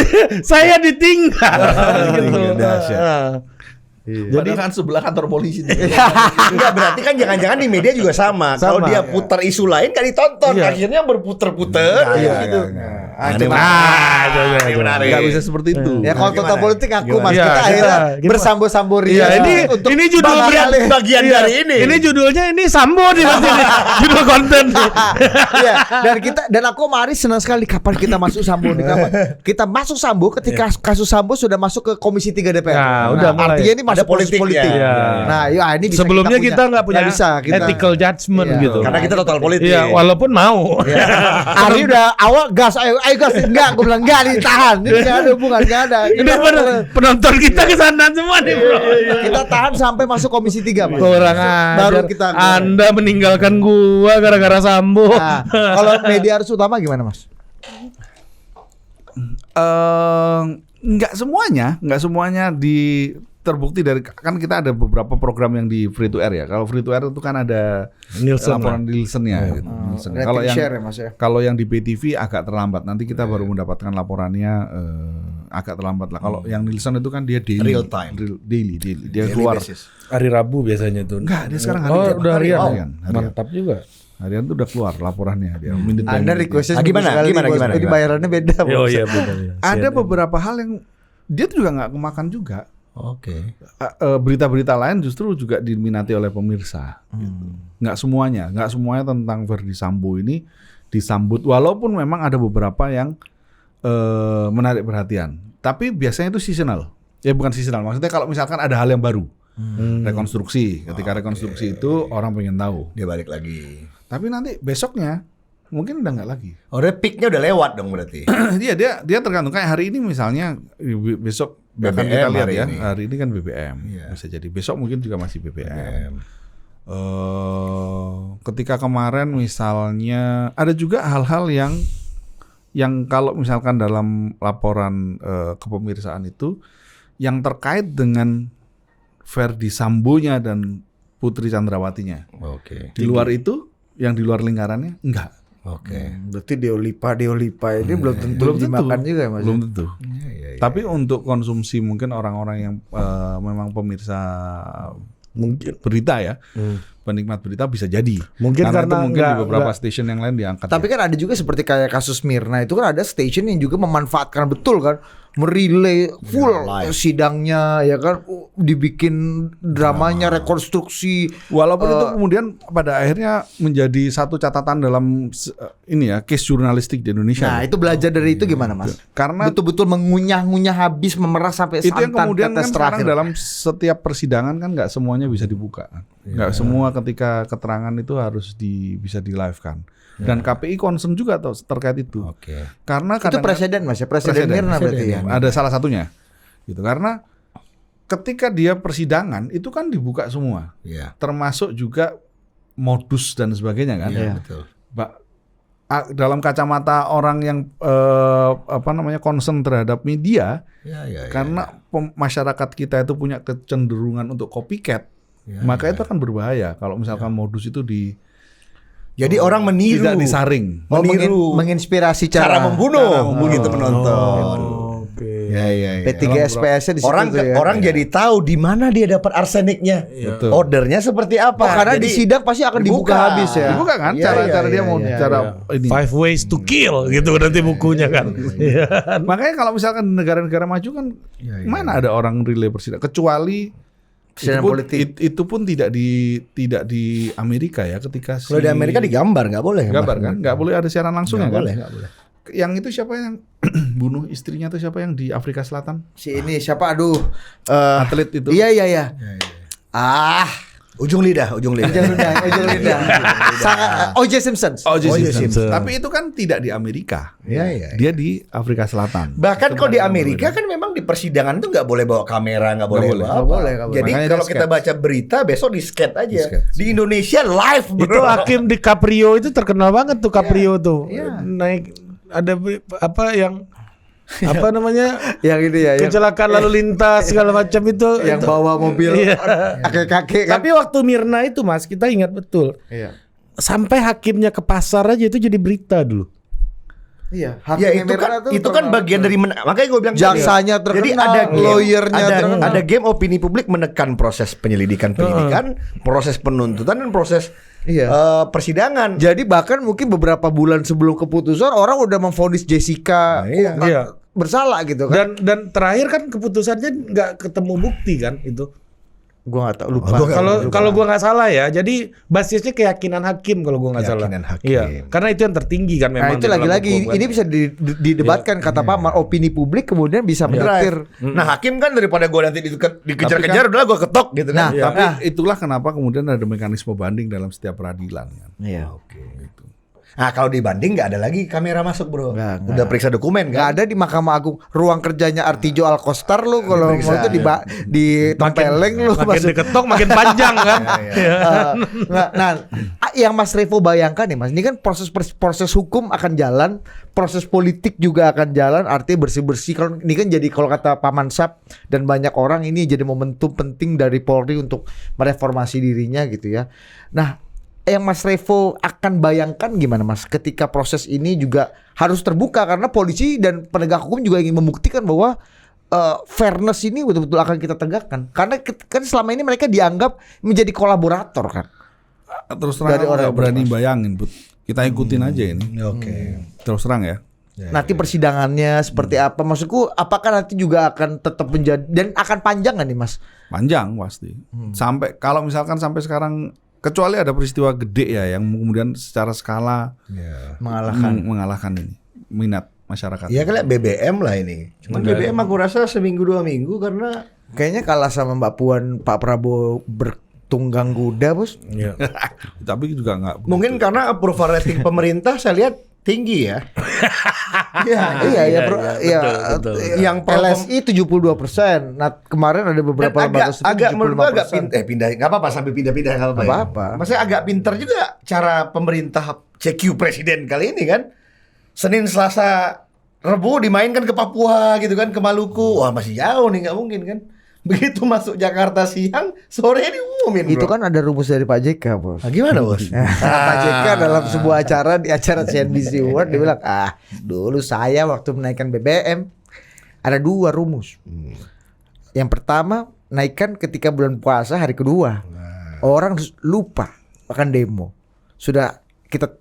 Saya ditinggal gitu. Dahsyat. Jadi kan sebelah kantor polisi. Enggak, berarti kan jangan-jangan di media juga sama. Kalau Sama. dia putar isu lain kan ditonton. Iya. Akhirnya berputar-putar gitu. Aneh Menarik. Nggak bisa seperti itu. Ya kalau total politik aku Gimana? Mas Iya, kita akhirnya kita- bersambo-sambo Iya, ini judul bagian Iya, dari ini. Ini judulnya ini Sambo nih Mas ini. Judul konten nih. Iya, dan aku Mari senang sekali kapan kita masuk Sambo nih. Kapan? Kita masuk Sambo ketika kasus Sambo sudah masuk ke Komisi 3 DPR. Nah, udah mulai. artinya ini masuk Ada politik, politik. ya. Nah, ya ini bisa Sebelumnya kita nggak punya Nggak bisa, kita, ethical judgment Iya. gitu. Karena kita total politik. Iya, walaupun mau. Ya. Ari udah awal gas, ayo gas, enggak, gue bilang enggak ditahan, ini nggak ada hubungan, nggak ada. Ini penonton kita kesana semua nih bro. Kita tahan sampai masuk Komisi 3 Mas. Kurang Baru ajar. kita Anda meninggalkan gua gara-gara Sambo. Nah, kalau media arus utama gimana Mas? Nggak semuanya terbukti dari kan kita ada beberapa program yang di free to air ya. Kalau free to air itu kan ada Nielsen laporan Nielsen-nya gitu. Nielsen. Kalau Rating yang share ya Mas ya. kalau yang di PTV agak terlambat. Nanti kita baru mendapatkan laporannya agak terlambat lah. Kalau yang Nielsen itu kan dia daily, Real time. daily. Dia keluar. Hari Rabu biasanya tuh. Enggak, dia sekarang Oh, harian. udah harian. Harian. Mantap juga. Harian tuh udah keluar laporannya dia. Minute by Anda minute. requestnya Gimana? sekali, Gimana? Bos. Gimana? Ini bayarannya beda. Oh Bos. iya benar. Ada beberapa hal yang dia tuh juga nggak kemakan juga. Oke. Berita-berita lain justru juga diminati oleh pemirsa. Gitu. Nggak semuanya tentang Verdi Sambo ini disambut. Walaupun memang ada beberapa yang menarik perhatian. Tapi biasanya itu seasonal. Ya bukan seasonal. Maksudnya kalau misalkan ada hal yang baru, rekonstruksi. Ketika rekonstruksi itu orang pengen tahu. Dia balik lagi. Tapi nanti besoknya mungkin udah nggak lagi. Oh, dia peaknya udah lewat dong berarti. Iya dia tergantung kayak hari ini misalnya besok bahkan BBM kita lihat hari ya ini. hari ini kan BBM Iya. bisa jadi besok mungkin juga masih BBM. Ketika kemarin misalnya ada juga hal-hal yang kalau misalkan dalam laporan kepemirsaan itu yang terkait dengan Verdi Sambonya dan Putri Chandrawatinya. Oke. Di luar itu yang di luar lingkarannya enggak. Oke. Berarti Deolipa ini belum tentu dimakan juga ya Mas. Belum tentu. Tapi untuk konsumsi mungkin orang-orang yang memang pemirsa Mungkin berita ya, penikmat berita bisa jadi. Mungkin itu karena mungkin di nggak- beberapa nggak- stasiun yang lain diangkat. Tapi kan ada juga seperti kayak kasus Mirna itu kan ada station yang juga memanfaatkan betul kan merilai full sidangnya ya kan dibikin dramanya rekonstruksi Walaupun itu kemudian pada akhirnya menjadi satu catatan dalam ini ya case jurnalistik di Indonesia. nah itu belajar dari itu gimana Mas? Karena Betul-betul mengunyah-ngunyah habis memeras sampai itu yang santan kemudian tetes kan sekarang terakhir. dalam setiap persidangan kan nggak semuanya bisa dibuka, nggak semua ketika keterangan itu harus bisa di live kan. Dan KPI concern juga terkait itu. Oke. Karena Itu presiden Mas ya, presiden Mirna berarti ya. Ada salah satunya. Gitu karena ketika dia persidangan itu kan dibuka semua. Iya. Termasuk juga modus dan sebagainya kan. Iya, betul. Dalam kacamata orang yang concern terhadap media Iya. karena masyarakat kita itu punya kecenderungan untuk copycat. Maka itu akan berbahaya kalau misalkan modus itu Jadi orang meniru. tidak disaring. Oh, Meniru. menginspirasi cara cara membunuh begitu penonton. Oke. P3 SPS-nya di situ Orang tuh ya. orang jadi tahu di mana dia dapat arseniknya. Betul. Ordernya seperti apa. Oh, karena Jadi di sidang pasti akan dibuka habis ya. Dibuka kan Iya, cara iya, dia iya, mau iya, cara ini. 5 ways to kill gitu nanti bukunya kan. Iya. Makanya kalau misalkan negara-negara maju kan mana ada orang relay persidangan kecuali Persidangan politik. Itu pun tidak di Amerika ya ketika kalau di Amerika digambar nggak boleh. gambar kan nggak boleh ada siaran langsung ya kan. Nggak boleh. Yang itu siapa yang bunuh istrinya tuh siapa yang di Afrika Selatan Si ini siapa? Aduh. atlet itu. Iya. Ah, Ujung lidah. ujung lidah. Sangat O.J. Simpson. O.J. Simpson. Simpson. Tapi itu kan tidak di Amerika. Iya. Dia di Afrika Selatan. Bahkan kalau di Amerika kan memang di persidangan tuh nggak boleh bawa kamera, nggak boleh boleh. bawa Nggak apa. boleh, nggak boleh. Jadi Makanya kalau dia kita sketch. baca berita besok di skate aja. Di-sketch. Di Indonesia live bro. Itu hakim DiCaprio itu terkenal banget tuh Caprio tuh. Naik ada apa yang apa namanya? Yang ini ya, yang Kecelakaan lalu lintas segala macam itu. yang bawa mobil Iya. kakek-kakek kan. Tapi waktu Mirna itu Mas, kita ingat betul. Iya. Sampai hakimnya ke pasar aja itu jadi berita dulu. Iya, Ya itu kan bagian dari makanya gue bilang Jaksanya tadi. Jadi terkenal, ada game, lawyernya terkenal. ada game opini publik menekan proses penyelidikan penyidikan, proses penuntutan dan proses persidangan. Jadi bahkan mungkin beberapa bulan sebelum keputusan orang udah memvonis Jessica Iya. bersalah gitu kan. Dan terakhir kan keputusannya nggak ketemu bukti kan itu. Gua nggak tahu, lupa. Kalau gua nggak salah ya, jadi basisnya keyakinan hakim kalau gua nggak salah. Keyakinan hakim. Iya, karena itu yang tertinggi kan Nah memang. itu di dalam lagi-lagi hukum kan. ini bisa didebatkan kata Pak Mar, opini publik kemudian bisa menyetir. Nah hakim kan daripada gue nanti dikejar-kejar udah gue ketok gitu kan. Nah, Tapi itulah kenapa kemudian ada mekanisme banding dalam setiap peradilan kan. Iya. Gitu. Nah kalau dibanding nggak ada lagi kamera masuk bro. Nggak. Udah periksa dokumen Nggak kan. ada di Mahkamah Agung ruang kerjanya Artijo Alkostar lu kalau mau itu di tempeleng lu makin masuk. diketok makin panjang kan. Nah, yang Mas Revo bayangkan nih Mas, ini kan proses hukum akan jalan, proses politik juga akan jalan, artinya bersih-bersih. Kalau ini kan jadi kalau kata Pak Mansap dan banyak orang ini jadi momentum penting dari Polri untuk mereformasi dirinya gitu ya. Nah, yang Mas Revo akan bayangkan gimana Mas ketika proses ini juga harus terbuka karena polisi dan penegak hukum juga ingin membuktikan bahwa fairness ini betul-betul akan kita tegakkan karena kan selama ini mereka dianggap menjadi kolaborator kan. Terus terang Dari aku orang nggak berani bayangin, Bud. Kita ikutin aja ini. Oke. Terus terang ya. Nanti persidangannya seperti apa? Maksudku apakah nanti juga akan tetap menjadi dan akan panjang nggak nih Mas? Panjang pasti. Sampai kalau misalkan sampai sekarang kecuali ada peristiwa gede ya yang kemudian secara skala mengalahkan ini minat masyarakat. Iya kan BBM lah ini. Cuman BBM aku rasa seminggu 2 minggu karena Kayaknya kalah sama Mbak Puan Pak Prabowo bertunggang kuda bos. Iya. Tapi juga nggak. mungkin karena approval rating pemerintah saya lihat tinggi ya. Iya, betul. Yang LSI 72%. Nah kemarin ada beberapa lembaga survei agak menurut gua agak 75%. pindah nggak apa-apa sambil pindah-pindah nggak apa-apa. Nggak ya. apa-apa. Maksudnya agak pintar juga cara pemerintah CQ presiden kali ini kan. Senin, Selasa, Rebu dimainkan ke Papua gitu kan, ke Maluku. Wah masih jauh nih nggak mungkin kan. Begitu masuk Jakarta siang, sore diumumin. Itu bro. kan ada rumus dari Pak JK bos. Nah, gimana bos? Pak JK dalam sebuah acara di acara CNBC Award dia bilang dulu saya waktu menaikkan BBM ada 2 rumus. Yang pertama naikkan ketika bulan puasa hari kedua. Orang lupa akan demo. Sudah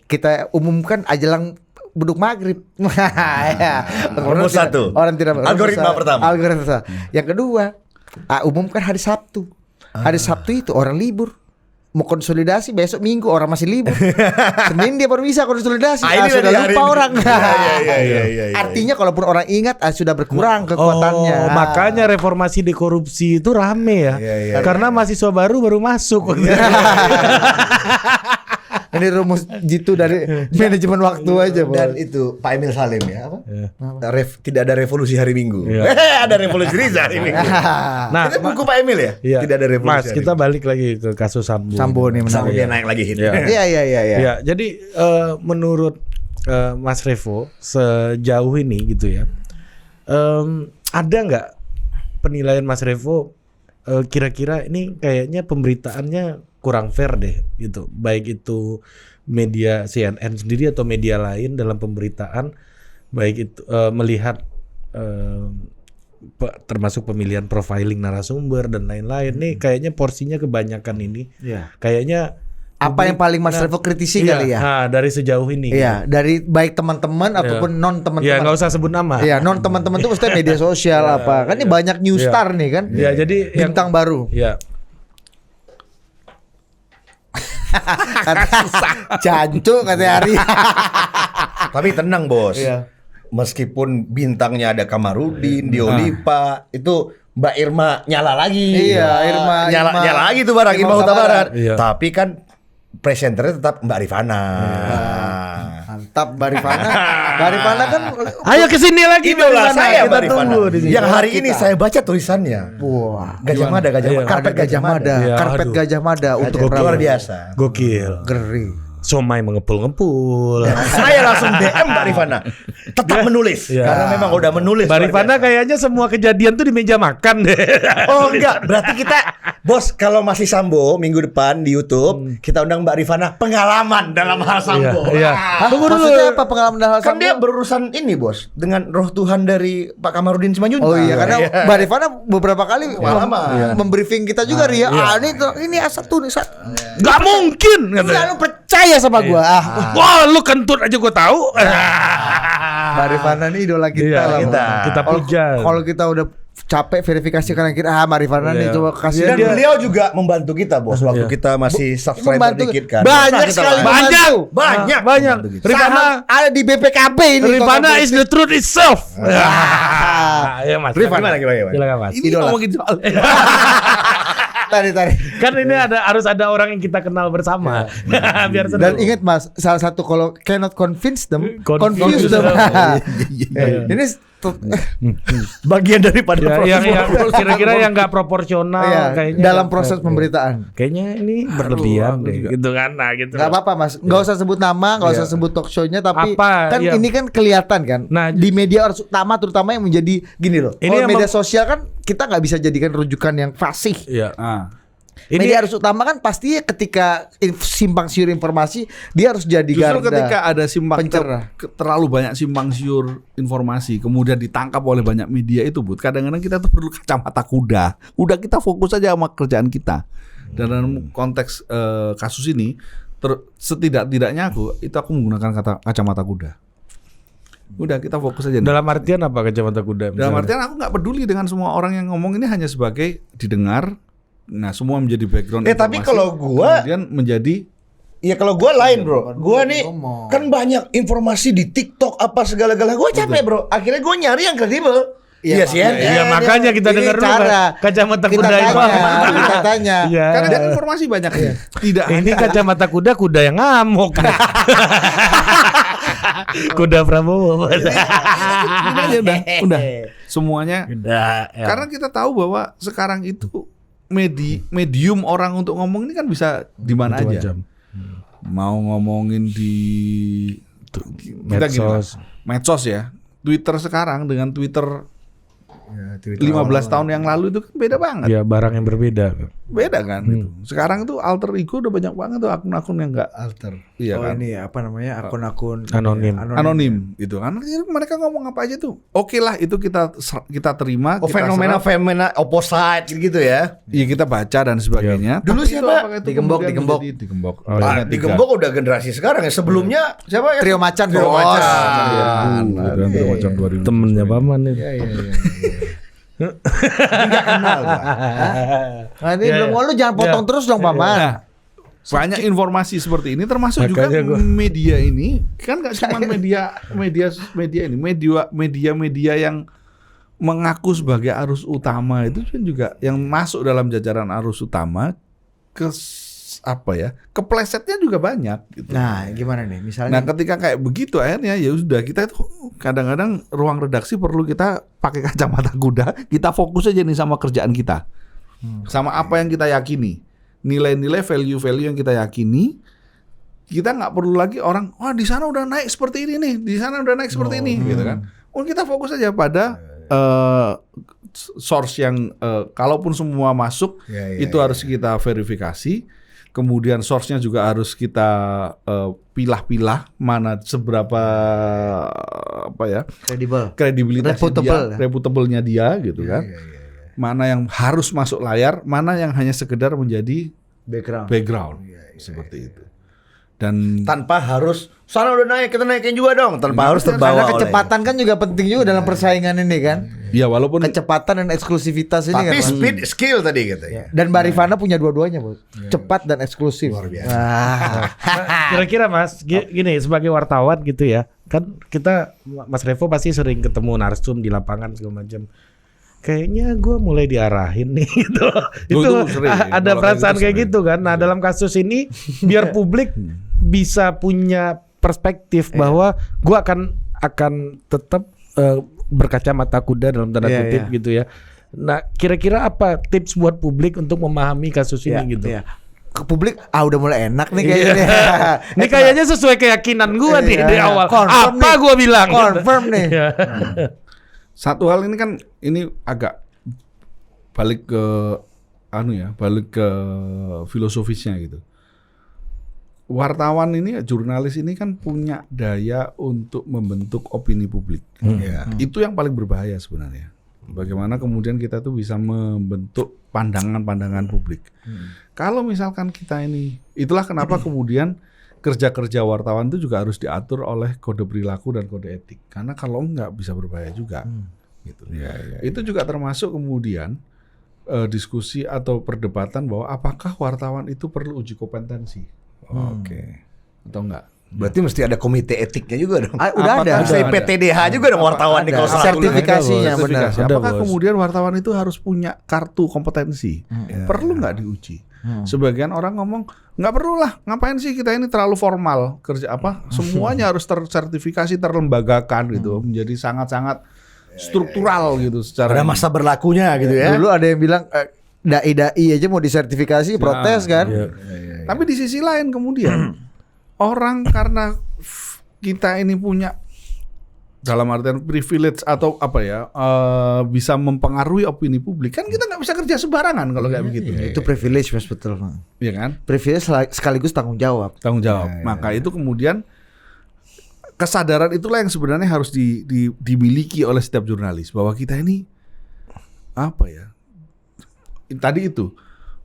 kita umumkan ajalang beduk maghrib. Ya. Rumus satu. Orang tidak Algoritma pertama. Algoritma. Yang kedua umumkan hari Sabtu. Hari Sabtu itu orang libur. Mau konsolidasi besok Minggu orang masih libur. Senin dia baru bisa konsolidasi. Ini Sudah dari hari lupa ini. orang. Iya. Artinya kalaupun orang ingat sudah berkurang kekuatannya. Oh, makanya reformasi di korupsi itu rame ya. Iya, Karena mahasiswa baru masuk. Ini rumus jitu dari manajemen waktu aja, Bos. Dan itu Pak Emil Salim ya apa? Tidak ada revolusi hari Minggu. Iya. Ada revolusi Riza hari Minggu. Nah, itu buku Pak Emil ya? iya. Tidak ada revolusi. Mas, hari kita Minggu. balik lagi ke kasus Sambo. Sambo nih Sampai menarik. dia naik lagi hit. Iya. Iya. Ya, jadi menurut Mas Revo sejauh ini gitu ya, ada nggak penilaian Mas Revo kira-kira ini kayaknya pemberitaannya kurang fair deh gitu, baik itu media CNN sendiri atau media lain dalam pemberitaan, baik itu melihat termasuk pemilihan profiling narasumber dan lain-lain nih kayaknya porsinya kebanyakan ini. Iya. Kayaknya Apa yang paling Mas Revo kritisi iya, kali ya? nah, dari sejauh ini. Iya, dari baik teman-teman ataupun non Ya teman-teman. nggak usah sebut nama. Iya, non teman-teman tuh maksudnya media sosial apa. Kan ini banyak new star nih kan. Ya jadi Bintang baru. Ya. Kata Jancu kata Ari. Tapi tenang bos. Iya. Meskipun bintangnya ada Kamarudin, Diolipa, itu Mbak Irma nyala lagi. Iya, Irma nyala lagi tuh barang Irma Irma Huta Huta Barat. Iya. Tapi kan presenternya tetap Mbak Rifana. Mantap Mbak Rifana. Mbak Rifana kan Ayo ke sini lagi Idola Mbak Rifana. saya Kita Mbak Rifana. tunggu di sini. Yang hari Kita. ini saya baca tulisannya. wah, Gajah Mada, Iya. karpet Gajah Mada, Iya, karpet aduh. Gajah Mada untuk Luar Prabowo. biasa. Gokil. Ngeri. Somai mengepul-ngepul. Saya langsung DM Mbak Rifana. Tetap menulis. Iya. Karena memang udah menulis. Mbak luar Rifana biasa. kayaknya semua kejadian tuh di meja makan deh. Oh enggak, berarti kita bos kalau masih Sambo minggu depan di YouTube kita undang Mbak Rifana pengalaman dalam hal Sambo. Iya. Hah, Tunggu dulu. maksudnya apa pengalaman hal Kan dia berurusan ini bos dengan roh Tuhan dari Pak Kamarudin Simanjuntak. Oh iya, karena Mbak Rifana beberapa kali Pengalaman. membriefing kita juga Ria. Ini satu nih Gak mungkin Enggak katanya. lu percaya sama gua. Wah, lu kentut aja gua tahu. Mbak Rifana ini idola kita Iya, lah. kita Kalau- puja. Kalau kita udah capek verifikasi karena kita Mbak Rifana nih Iya. coba kasih Dan beliau juga membantu kita bos waktu kita masih subscriber membantu dikit kan. banyak Nah, kita sekali lah. membantu. Banyak. Banyak. Rifana Ada di BPKB ini. Rifana Kota is the truth itself. Ya Mas. Rifana gimana? Silakan Mas. Ini Idola. ngomongin soal Tadi. Kan ini harus ada orang yang kita kenal bersama. Biar seru. Dan ingat Mas, salah satu kalau cannot convince them, confuse Confuse them. them. Ini Bagian daripada Ya, proses yang kira-kira yang nggak proporsional iya, kayaknya dalam proses pemberitaan. kayaknya ini berlebihan deh gitu kan. Nah gitu. Gak apa-apa Mas, nggak usah sebut nama, nggak usah sebut talk show-nya, tapi Apa, kan iya. ini kan kelihatan kan. Nah, di media harus utama terutama yang menjadi gini loh. Ini Kalau yang media sosial kan kita nggak bisa jadikan rujukan yang fasih. Iya. Ini Media harus utama kan pasti ketika simpang siur informasi dia harus jadi Justru garda. ketika ada pencerah. terlalu banyak simpang siur informasi kemudian ditangkap oleh banyak media itu Bud, kadang-kadang kita tuh perlu kacamata kuda. Udah kita fokus aja sama kerjaan kita. Dan dalam konteks kasus ini setidak-tidaknya aku menggunakan kata kacamata kuda. Udah kita fokus aja. dalam artian apa kacamata kuda? Dalam misalnya? artian aku nggak peduli dengan semua orang yang ngomong ini hanya sebagai didengar. Nah, semua menjadi background tapi informasi, kalau gua kemudian menjadi Iya kalau gue lain bro, gue nih kan banyak informasi di TikTok apa segala-gala, gue capek bro. Akhirnya gue nyari yang kredibel. Iya sih. Iya, makanya kita Ini dengar dulu cara. kacamata Kita kuda itu. tanya, kita tanya. Iya. karena kan informasi banyak ya. Tidak Ini hanya kacamata kuda yang ngamuk. Kuda Prabowo. ini aja udah semuanya. Udah. Ya. Karena kita tahu bahwa sekarang itu medium orang untuk ngomong ini kan bisa di mana aja. Macam. Mau ngomongin di kita gini lah, Medsos. medsos ya. Twitter sekarang dengan Twitter 15 tahun yang lalu itu kan beda banget. Ya barang yang berbeda. Beda kan gitu. Sekarang tuh alter ego udah banyak banget tuh akun-akun yang enggak Alter. iya Oh kan. ini apa namanya akun-akun Anonim. Anonim gitu kan. Mereka ngomong apa aja tuh. Oke lah itu kita terima, Oh kita fenomena opposite gitu ya. iya kita baca dan sebagainya. Dulu Tapi siapa? itu apakah itu Digembok, kemudian digembok. menjadi digembok. Oh, iya. Di Gembok udah generasi sekarang ya. Sebelumnya siapa ya? Trio Macan Trio bos. Macan. Macam 2000. Temennya paman itu. Nah ini Ya, belum ya. lu jangan potong Ya. terus dong Paman. Nah, banyak informasi seperti ini termasuk juga Makanya gua- media ini kan nggak cuma media ini media yang mengaku sebagai arus utama itu kan juga yang masuk dalam jajaran arus utama keplesetnya juga banyak gitu. Nah, gimana nih? Nah, Misalnya ketika kayak begitu akhirnya ya sudah kita itu kadang-kadang ruang redaksi perlu kita pakai kacamata kuda, kita fokus aja nih sama kerjaan kita. Sama apa yang kita yakini. Nilai-nilai value-value yang kita yakini. Kita nggak perlu lagi orang, wah di sana udah naik seperti ini nih, di sana udah naik seperti ini gitu kan. Kita fokus aja pada source yang kalaupun semua masuk itu harus kita verifikasi. Kemudian source-nya juga harus kita pilah-pilah mana seberapa Kredibel. kredibilitasnya reputable-nya dia gitu kan. Mana yang harus masuk layar, mana yang hanya sekedar menjadi background. Seperti itu. Dan Tanpa harus sana udah naik, kita naikin juga dong. Tanpa harus terbawa Karena oleh. kecepatan kan juga penting juga dalam persaingan ini kan. ya walaupun Kecepatan dan eksklusivitas ini Tapi kan. speed skill tadi katanya. Dan Mbak Rifana punya dua-duanya, Bos. Cepat dan eksklusif. Luar biasa. Ah. Kira-kira Mas, gini sebagai wartawan gitu ya, kan kita Mas Revo pasti sering ketemu narsum di lapangan segala macam. Kayaknya gue mulai diarahin nih gitu. Itu sering. ada Kalau perasaan kayak kayak gitu gitu kan. Nah dalam kasus ini biar publik bisa punya perspektif bahwa gue akan tetap berkacamata kuda dalam tanda Iya, kutip iya. gitu ya. Nah kira-kira apa tips buat publik untuk memahami kasus ini gitu? Iya. Ke publik udah mulai enak nih kayaknya. Ini kayaknya sesuai keyakinan gue nih Iya, di awal. confirm Apa nih. gue bilang? Confirm nih. Iya. satu hal ini kan ini agak balik ke balik ke filosofisnya gitu. Wartawan ini, jurnalis ini kan punya daya untuk membentuk opini publik. Ya, itu yang paling berbahaya sebenarnya. Bagaimana kemudian kita tuh bisa membentuk pandangan-pandangan publik. Kalau misalkan kita ini, itulah kenapa kemudian kerja-kerja wartawan itu juga harus diatur oleh kode perilaku dan kode etik. Karena kalau enggak bisa berbahaya juga. Gitu. Itu juga termasuk kemudian diskusi atau perdebatan bahwa apakah wartawan itu perlu uji kompetensi. Oke. Atau enggak? Berarti mesti ada komite etiknya juga dong. Udah ada. Bisa PTDH juga dong wartawan nih kalau salah. Sertifikasinya benar. Sertifikasi. Ada, Apakah Bos. kemudian wartawan itu harus punya kartu kompetensi? Perlu nggak diuji? Sebagian orang ngomong nggak perlu lah, ngapain sih kita ini terlalu formal kerja apa? Semuanya harus tersertifikasi, terlembagakan gitu, menjadi sangat-sangat struktural gitu secara. Ada masa berlakunya gitu ya. Dulu ada yang bilang dai aja mau disertifikasi protes kan. Tapi di sisi lain kemudian orang karena kita ini punya dalam artian privilege atau apa ya bisa mempengaruhi opini publik, kan kita nggak bisa kerja sembarangan kalau kayak begitu. Itu privilege Mas, betul. Iya kan? Privilege sekaligus tanggung jawab. Tanggung jawab. Maka itu kemudian kesadaran itulah yang sebenarnya harus dimiliki oleh setiap jurnalis, bahwa kita ini apa ya? Tadi itu,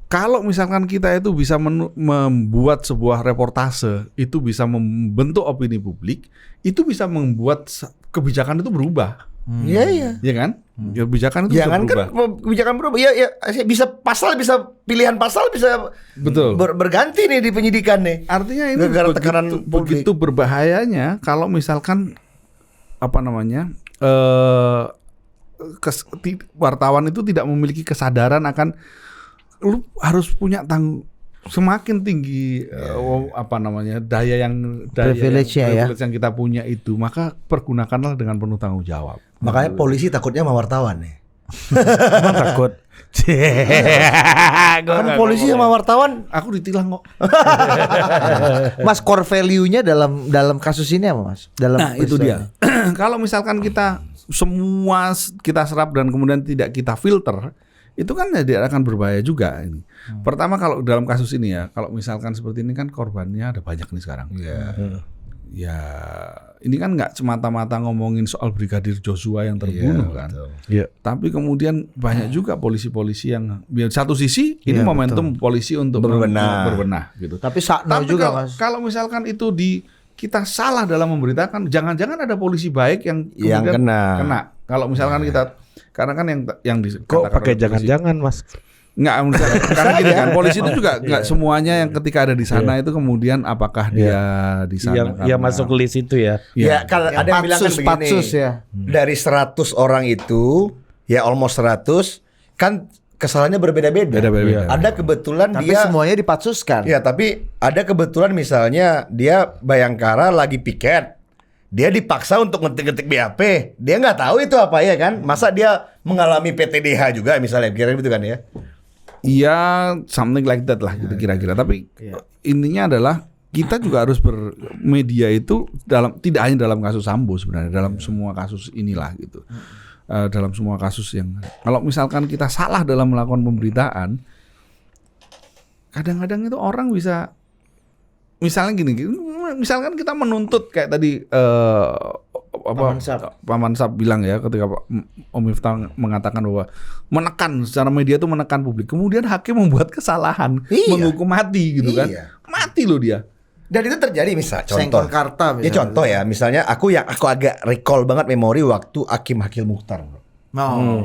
kalau misalkan kita itu bisa membuat sebuah reportase, itu bisa membentuk opini publik, itu bisa membuat kebijakan itu berubah. Iya. Ya kan? Kebijakan itu bisa Jangan berubah. kan kebijakan berubah. Ya bisa pasal, bisa pilihan pasal, bisa Betul. berganti nih di penyidikan nih. Artinya ini Gara-gara tekanan publik. begitu berbahayanya kalau misalkan wartawan itu tidak memiliki kesadaran akan lu harus punya semakin tinggi daya Privilege ya. yang kita punya itu, maka pergunakanlah dengan penuh tanggung jawab. Makanya polisi takutnya sama wartawan nih. Emang takut. Kan polisi sama wartawan Aku ditilang kok. Mas, core value-nya dalam kasus ini apa, Mas? Nah itu dia. Kalau misalkan kita serap dan kemudian tidak kita filter, itu kan tidak akan berbahaya juga ini. Pertama kalau dalam kasus ini ya, kalau misalkan seperti ini kan korbannya ada banyak nih sekarang. Ya ini kan nggak semata-mata ngomongin soal Brigadir Joshua yang terbunuh kan. Iya. Tapi kemudian banyak juga polisi-polisi yang satu sisi ini momentum polisi untuk berbenah gitu. Tapi sakno Tapi juga, Mas. kalau misalkan itu kita salah dalam memberitakan, jangan-jangan ada polisi baik yang kemudian kena. Kalau misalkan kita, karena kan yang Kok pakai jangan-jangan Mas? Enggak, karena gini kan, polisi itu juga enggak semuanya yang ketika ada di sana itu kemudian apakah dia di sana Yang masuk list itu ya. Ya, kalau ada yang bilang kan begini. patsus ya. Dari 100 orang itu, ya almost 100, kan kesalahannya berbeda-beda. Beda-beda. Ada kebetulan Tapi dia semuanya dipatsuskan. Ya, tapi ada kebetulan misalnya dia Bayangkara lagi piket. Dia dipaksa untuk ngetik-ngetik BAP. Dia nggak tahu itu apa ya kan? Masa dia mengalami PTDH juga misalnya, kira-kira gitu kan ya? Iya, something like that lah gitu kira-kira. Tapi intinya adalah kita juga harus bermedia itu tidak hanya dalam kasus Sambo sebenarnya, dalam semua kasus inilah gitu. Dalam semua kasus yang kalau misalkan kita salah dalam melakukan pemberitaan, kadang-kadang itu orang bisa misalnya gini, misalkan kita menuntut kayak tadi Paman Sap bilang ya ketika Om Miftah mengatakan bahwa menekan secara media itu menekan publik, kemudian hakim membuat kesalahan, menghukum mati gitu kan, mati loh dia. Dan itu terjadi contoh. Sengkon Karta Ya contoh ya, misalnya aku agak recall banget memori waktu Hakim Akil Mukhtar.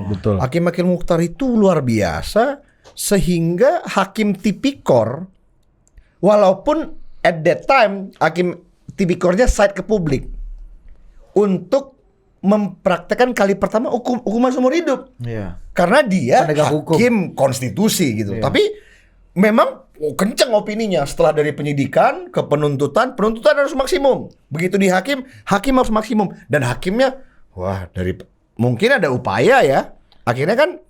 Betul. Hakim Akil Mukhtar itu luar biasa sehingga hakim tipikor walaupun at that time hakim tipikornya side ke publik untuk mempraktekkan kali pertama hukuman seumur hidup. Iya. Karena dia Penegak hukum. hakim konstitusi gitu. Iya. Tapi memang kenceng opininya setelah dari penyidikan ke penuntutan harus maksimum. Begitu di hakim harus maksimum dan hakimnya mungkin ada upaya ya. Akhirnya kan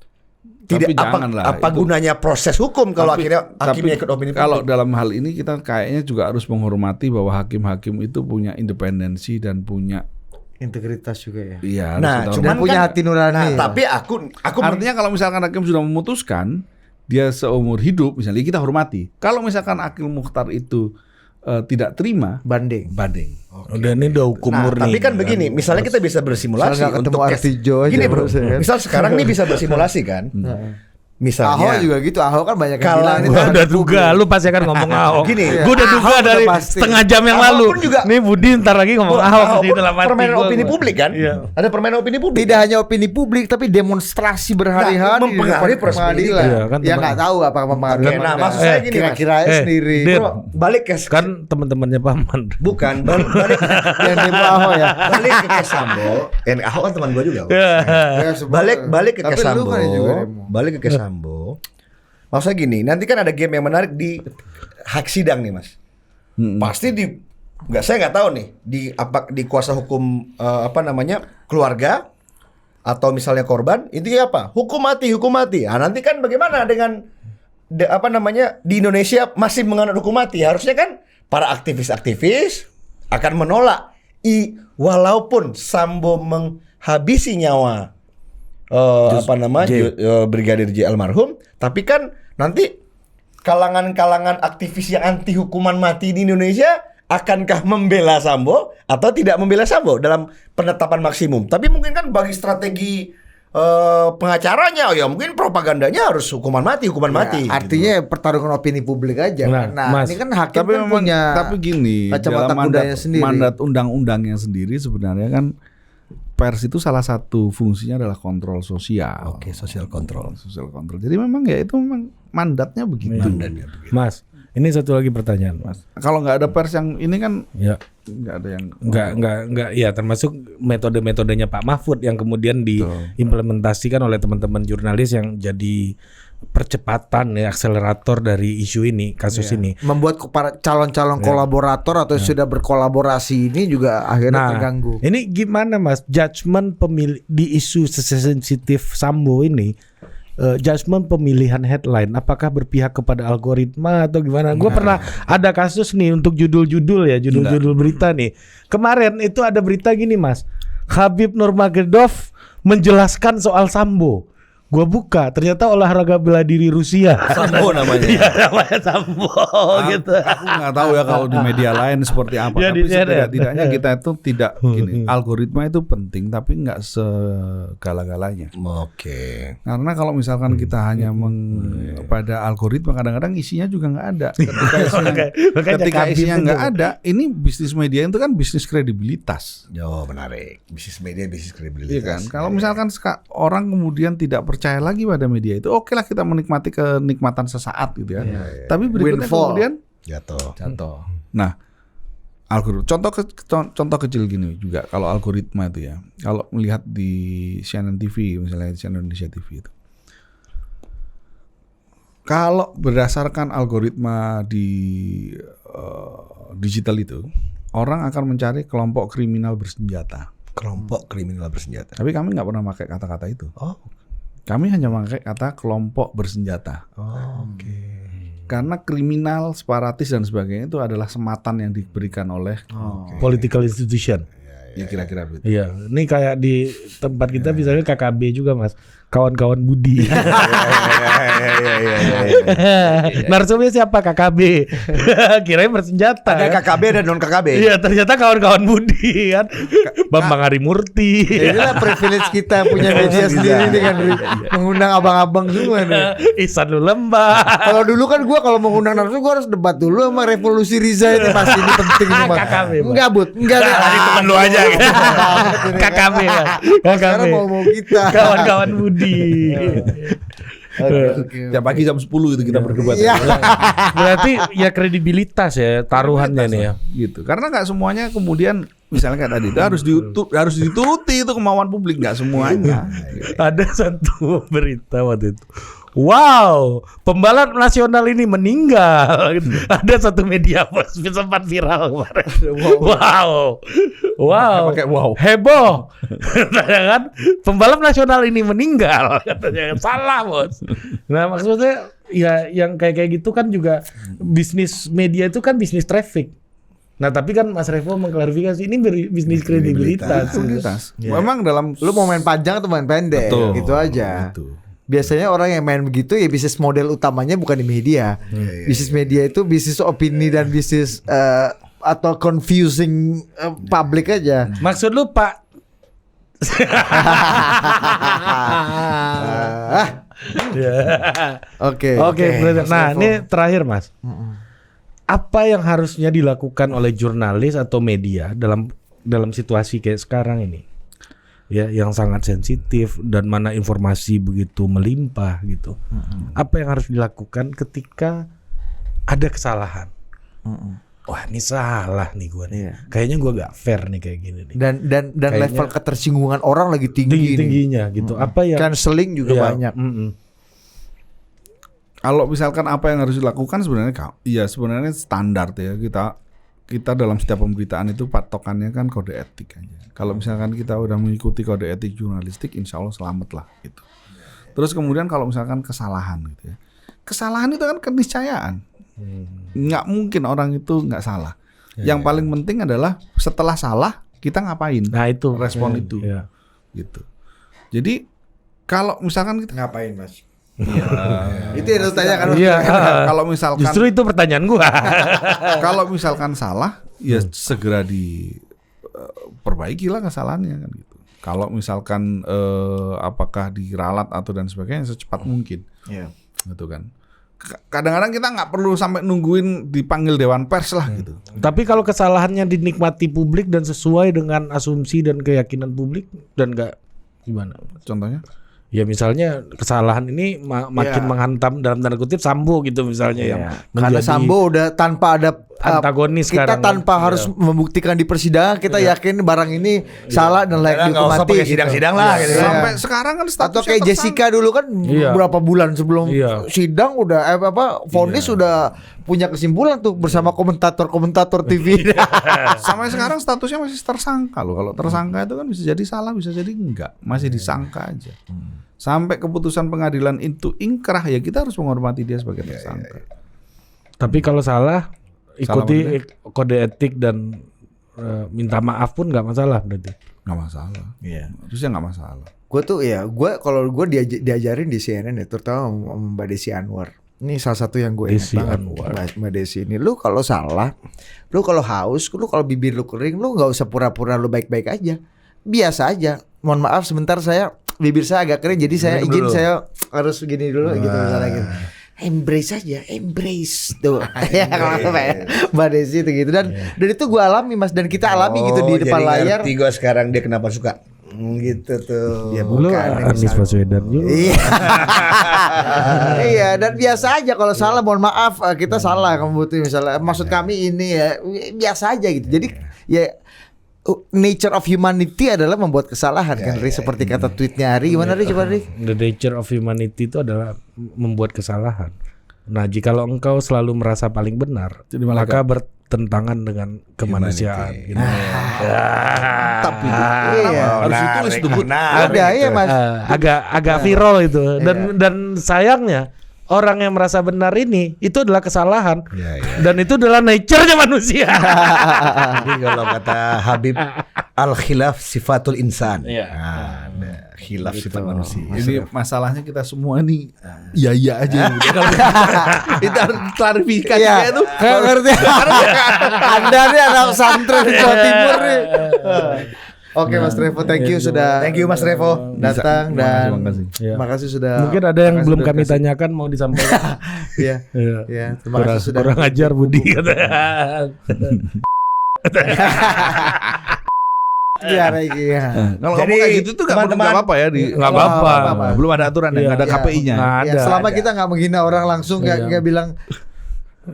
tidak apa gunanya proses hukum kalau akhirnya hakimnya ikut opini publik. Kalau dalam hal ini kita kayaknya juga harus menghormati bahwa hakim-hakim itu punya independensi dan punya Integritas juga ya. iya. Nah, harus cuman punya hati nurani. tapi aku artinya kalau misalkan hakim sudah memutuskan dia seumur hidup, misalnya kita hormati. Kalau misalkan Akil Mukhtar itu tidak terima, Banding. Udah ini udah hukum murni. tapi kan begini, misalnya kita bisa bersimulasi Soalnya nggak ketemu untuk Artijo aja, gini bro, bro, saya kan. misal sekarang nih bisa bersimulasi kan, misalnya Ahok juga gitu. Ahok kan banyak yang Kalau bilang ini Gua terhadap udah publik. duga lu pasti akan ngomong Ahok. Gini, Gua udah duga Ahok udah dari pasti. setengah jam yang Ahok lalu. pun juga- Nih Budi ntar lagi ngomong Ahok Ahok pasti pun dalam hati permainan gua. opini publik kan, Iya. ada permainan opini publik. Tidak hanya opini publik tapi demonstrasi berhari-hari mempengaruhi di depan proses pengadilan. Iya, kan Ya teman- nggak tahu apa mempengaruhi. Oke, nah, maksud saya gini, Mas. kira-kira sendiri. Dit. Bro, balik ke Kan teman-temannya Paman. bukan balik Yang demo Ahok ya. balik ke Kesambo. Ahok kan teman gua juga. Ya, sebenarnya. Balik ke Tapi lu Kesambo. kan juga demo. Balik ke Kesambo. Maksudnya gini, nanti kan ada game yang menarik di hak sidang nih, Mas. Pasti saya nggak tahu nih di kuasa hukum keluarga atau misalnya korban, intinya apa? Hukum mati. Nah, nanti kan bagaimana dengan di Indonesia masih menganut hukum mati? Harusnya kan para aktivis akan menolak walaupun Sambo menghabisi nyawa Brigadir J almarhum, tapi kan nanti kalangan-kalangan aktivis yang anti hukuman mati di Indonesia akankah membela Sambo atau tidak membela Sambo dalam penetapan maksimum? Tapi mungkin kan bagi strategi pengacaranya, ya mungkin propagandanya harus hukuman mati. Artinya pertarungan opini publik aja. Nah, Mas, ini kan hakim tapi kan memang punya gini, kacamata dalam kudanya sendiri. mandat undang-undangnya sendiri sebenarnya kan pers itu salah satu fungsinya adalah kontrol sosial. Oke, social control. Social control. Jadi memang ya itu memang mandatnya begitu. Mas, ini satu lagi pertanyaan, Mas. Kalau nggak ada pers yang ini kan Ya. nggak ada yang Enggak ya, termasuk metode-metodenya Pak Mahfud yang kemudian diimplementasikan oleh teman-teman jurnalis yang jadi percepatan ya, akselerator dari isu ini, kasus ini. Membuat para calon-calon kolaborator atau sudah berkolaborasi ini juga akhirnya terganggu. Ini gimana Mas, judgement pemilih di isu sensitif Sambo ini, judgement pemilihan headline, apakah berpihak kepada algoritma atau gimana? Gue pernah ada kasus nih untuk judul-judul ya, judul-judul berita nih. Kemarin itu ada berita gini Mas, Khabib Nurmagomedov menjelaskan soal Sambo. Gua buka, ternyata olahraga bela diri Rusia. Sambo namanya. Iya, namanya Sambo gitu. Aku nggak tahu ya kalau di media lain seperti apa. Ya, Tapi di CNN. setidaknya kita itu tidak gini. Algoritma itu penting, tapi nggak segala-galanya. Oke. Karena kalau misalkan kita hanya pada algoritma, kadang-kadang isinya juga nggak ada. Ketika isinya nggak ada, ini bisnis media itu kan bisnis kredibilitas. Oh, menarik. Bisnis media, bisnis kredibilitas. Iya kan? Kalau misalkan orang kemudian tidak percaya lagi pada media itu, oke lah kita menikmati kenikmatan sesaat gitu ya. Tapi berikutnya Windfall. kemudian Jatuh. Nah, contoh kecil gini juga kalau algoritma itu ya. Kalau melihat di CNN TV misalnya di CNN Indonesia TV itu. Kalau berdasarkan algoritma di digital itu, orang akan mencari kelompok kriminal bersenjata. Kelompok kriminal bersenjata. Tapi kami nggak pernah pakai kata-kata itu. Oh, Kami hanya pakai kata kelompok bersenjata. oke. Karena kriminal, separatis dan sebagainya itu adalah sematan yang diberikan oleh Political institution. ya kira-kira begitu. Iya, ini kayak di tempat kita misalnya KKB juga Mas. kawan-kawan Budi. Narsumnya siapa? KKB. Kirain bersenjata. Ada KKB dan non KKB. Iya, ternyata kawan-kawan Budi kan. Bambang Harimurti. Ya, inilah privilege kita punya media sendiri nih kan, mengundang abang-abang semua nih. Ihsan Lembah. Kalau dulu kan gue kalau mengundang narsum gue harus debat dulu sama Revolusi Riza ini, pasti ini penting nih Mas. KKB, Bang. Enggak Bud, enggak. Tadi temen lu aja gitu. KKB kan. Sekarang mau kita. Kawan-kawan Budi. Tiap pagi jam 10 itu kita berdebat. Iya. Berarti ya kredibilitas ya taruhannya nih ya. Gitu. Karena nggak semuanya kemudian misalnya kayak tadi itu harus dituruti itu kemauan publik, nggak semuanya. Ada satu berita waktu itu. Wow, pembalap nasional ini meninggal. Ada satu media sempat viral kemarin. Wow, Pakai wow. heboh. Katanya kan, pembalap nasional ini meninggal. Katanya salah bos. Nah maksudnya ya yang kayak gitu kan juga bisnis media itu kan bisnis traffic. Nah tapi kan Mas Revo mengklarifikasi ini bisnis kredibilitas. Memang dalam Lu mau main panjang atau main pendek? Betul. Gitu aja. Betul. Biasanya orang yang main begitu ya bisnis model utamanya bukan di media. Bisnis media itu bisnis opini dan bisnis atau confusing public aja. Maksud lu Pak? Oke. Oke, nah ini terakhir Mas. Apa yang harusnya dilakukan oleh jurnalis atau media dalam situasi kayak sekarang ini? Ya, yang sangat sensitif dan mana informasi begitu melimpah gitu. Apa yang harus dilakukan ketika ada kesalahan? Wah, ini salah nih gua nih. Kayaknya gua gak fair nih kayak gini nih. Dan Kayaknya level ketersinggungan orang lagi tinggi nih. Tingginya gitu. Apa yang Canceling juga ya, banyak. Kalau misalkan apa yang harus dilakukan sebenarnya iya sebenarnya standar ya kita dalam setiap pemberitaan itu patokannya kan kode etik aja. Kalau misalkan kita udah mengikuti kode etik jurnalistik, insya Allah selamat lah gitu. Terus kemudian kalau misalkan kesalahan gitu ya, kesalahan itu kan keniscayaan. Nggak mungkin orang itu nggak salah. Yang paling penting adalah setelah salah kita ngapain? Nah itu respon itu, gitu. Jadi kalau misalkan kita Ngapain Mas? Itu yang lu tanyakan. Iya. kalau misalkan Justru itu pertanyaan gua. kalau misalkan salah, ya segera diperbaikilah kesalahannya kan gitu. Kalau misalkan apakah diralat atau dan sebagainya secepat mungkin, gitu kan. Kadang-kadang kita nggak perlu sampai nungguin dipanggil Dewan Pers lah gitu. Tapi kalau kesalahannya dinikmati publik dan sesuai dengan asumsi dan keyakinan publik dan nggak gimana? Contohnya? Ya misalnya kesalahan ini makin menghantam dalam tanda kutip Sambo gitu misalnya yang Karena menjadi Sambo udah tanpa ada antagonis kita sekarang tanpa kan. harus membuktikan di persidangan kita yakin barang ini salah dan layak Nggak usah dihukum mati. pakai sidang-sidang lah gitu. Sampai sekarang kan statusnya Atau kayak Jessica dulu kan berapa bulan sebelum sidang udah vonis sudah punya kesimpulan tuh bersama komentator TV. Sampai sekarang statusnya masih tersangka loh. Kalau tersangka itu kan bisa jadi salah, bisa jadi enggak, masih disangka aja. Sampai keputusan pengadilan itu ingkrah ya kita harus menghormati dia sebagai tersangka. Tapi kalau salah ikuti kode etik dan minta maaf pun nggak masalah berarti. Nggak masalah. Terusnya nggak masalah. Gue kalau gue diajarin di CNN ya, terutama Mbak Desi Anwar. Ini salah satu yang gue ingat banget, Mbak Desi ini. Lu kalau salah, lu kalau haus, lu kalau bibir lu kering, lu nggak usah pura-pura lu baik-baik aja, biasa aja. Mohon maaf sebentar bibir saya agak kering, jadi saya izin saya harus begini dulu gitu misalnya gitu. Embrace aja, embrace tuh. Ya kalau Mbak Desi itu gitu dan itu gue alami Mas dan kita alami gitu di depan layar. Ngerti gue sekarang dia kenapa suka gitu tuh. Ya Lu Anies Baswedan juga. Iya dan biasa aja kalau salah mohon maaf kita salah kamu butuh misalnya maksud kami ini ya biasa aja gitu. Jadi ya nature of humanity adalah membuat kesalahan kan Ri seperti kata tweetnya Ari gimana Ri coba Ri? The nature of humanity itu adalah membuat kesalahan. Nah, jikalau engkau selalu merasa paling benar, maka bertentangan dengan kemanusiaan. Gitu. Tapi harus ditulis tuh. Ada ya Mas. Agak viral itu dan sayangnya orang yang merasa benar ini itu adalah kesalahan. Iya, iya. Dan itu adalah nature-nya manusia. Jadi kalau kata Habib, al khilaf sifatul insan. Iya. Nah, khilaf sifat manusia. Ini masalahnya kita semua nih iya aja. Kalau kita harus klarifikasi Iya. kayak itu. Nggak ngerti. Anda nih anak pesantren di Jawa Timur nih. Oke Mas Revo, thank you sudah Thank you Mas Revo. datang dan Makasih. Iya. makasih sudah. Mungkin ada yang makasih belum sudah kami kasih- tanyakan mau disampaikan. Iya. Iya. Iya, terima Kurang, kasih sudah. kurang ajar Budi katanya. Iya, iya. Kalau Jadi, ngomong kayak gitu tuh teman-teman, nggak apa-apa ya di nggak apa-apa. Belum ada aturan ya, Iya. nggak ada Iya. KPI-nya. Nggak Ya, ada. selama ada. kita nggak menghina orang langsung, Iya. nggak bilang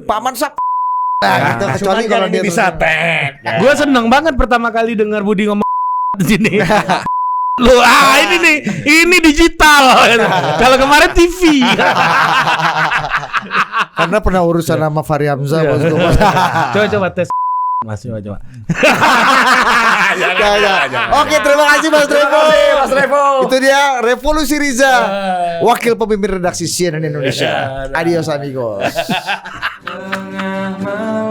Pak Mansap. Nah, gitu. Kecuali Cuman kalau kan ini dia bisa terus- tek. Gue seneng banget pertama kali dengar Budi ngomong di sini. Lu ini digital. Kalau kemarin TV. Karena pernah urusan sama Fahri Hamzah Iya. bosku. Coba tes. Mas coba. Oke, terima kasih Mas Revo. Mas Revo. Itu dia Revolusi Riza, wakil pemimpin redaksi CNN Indonesia. Adios amigos. Tengah malam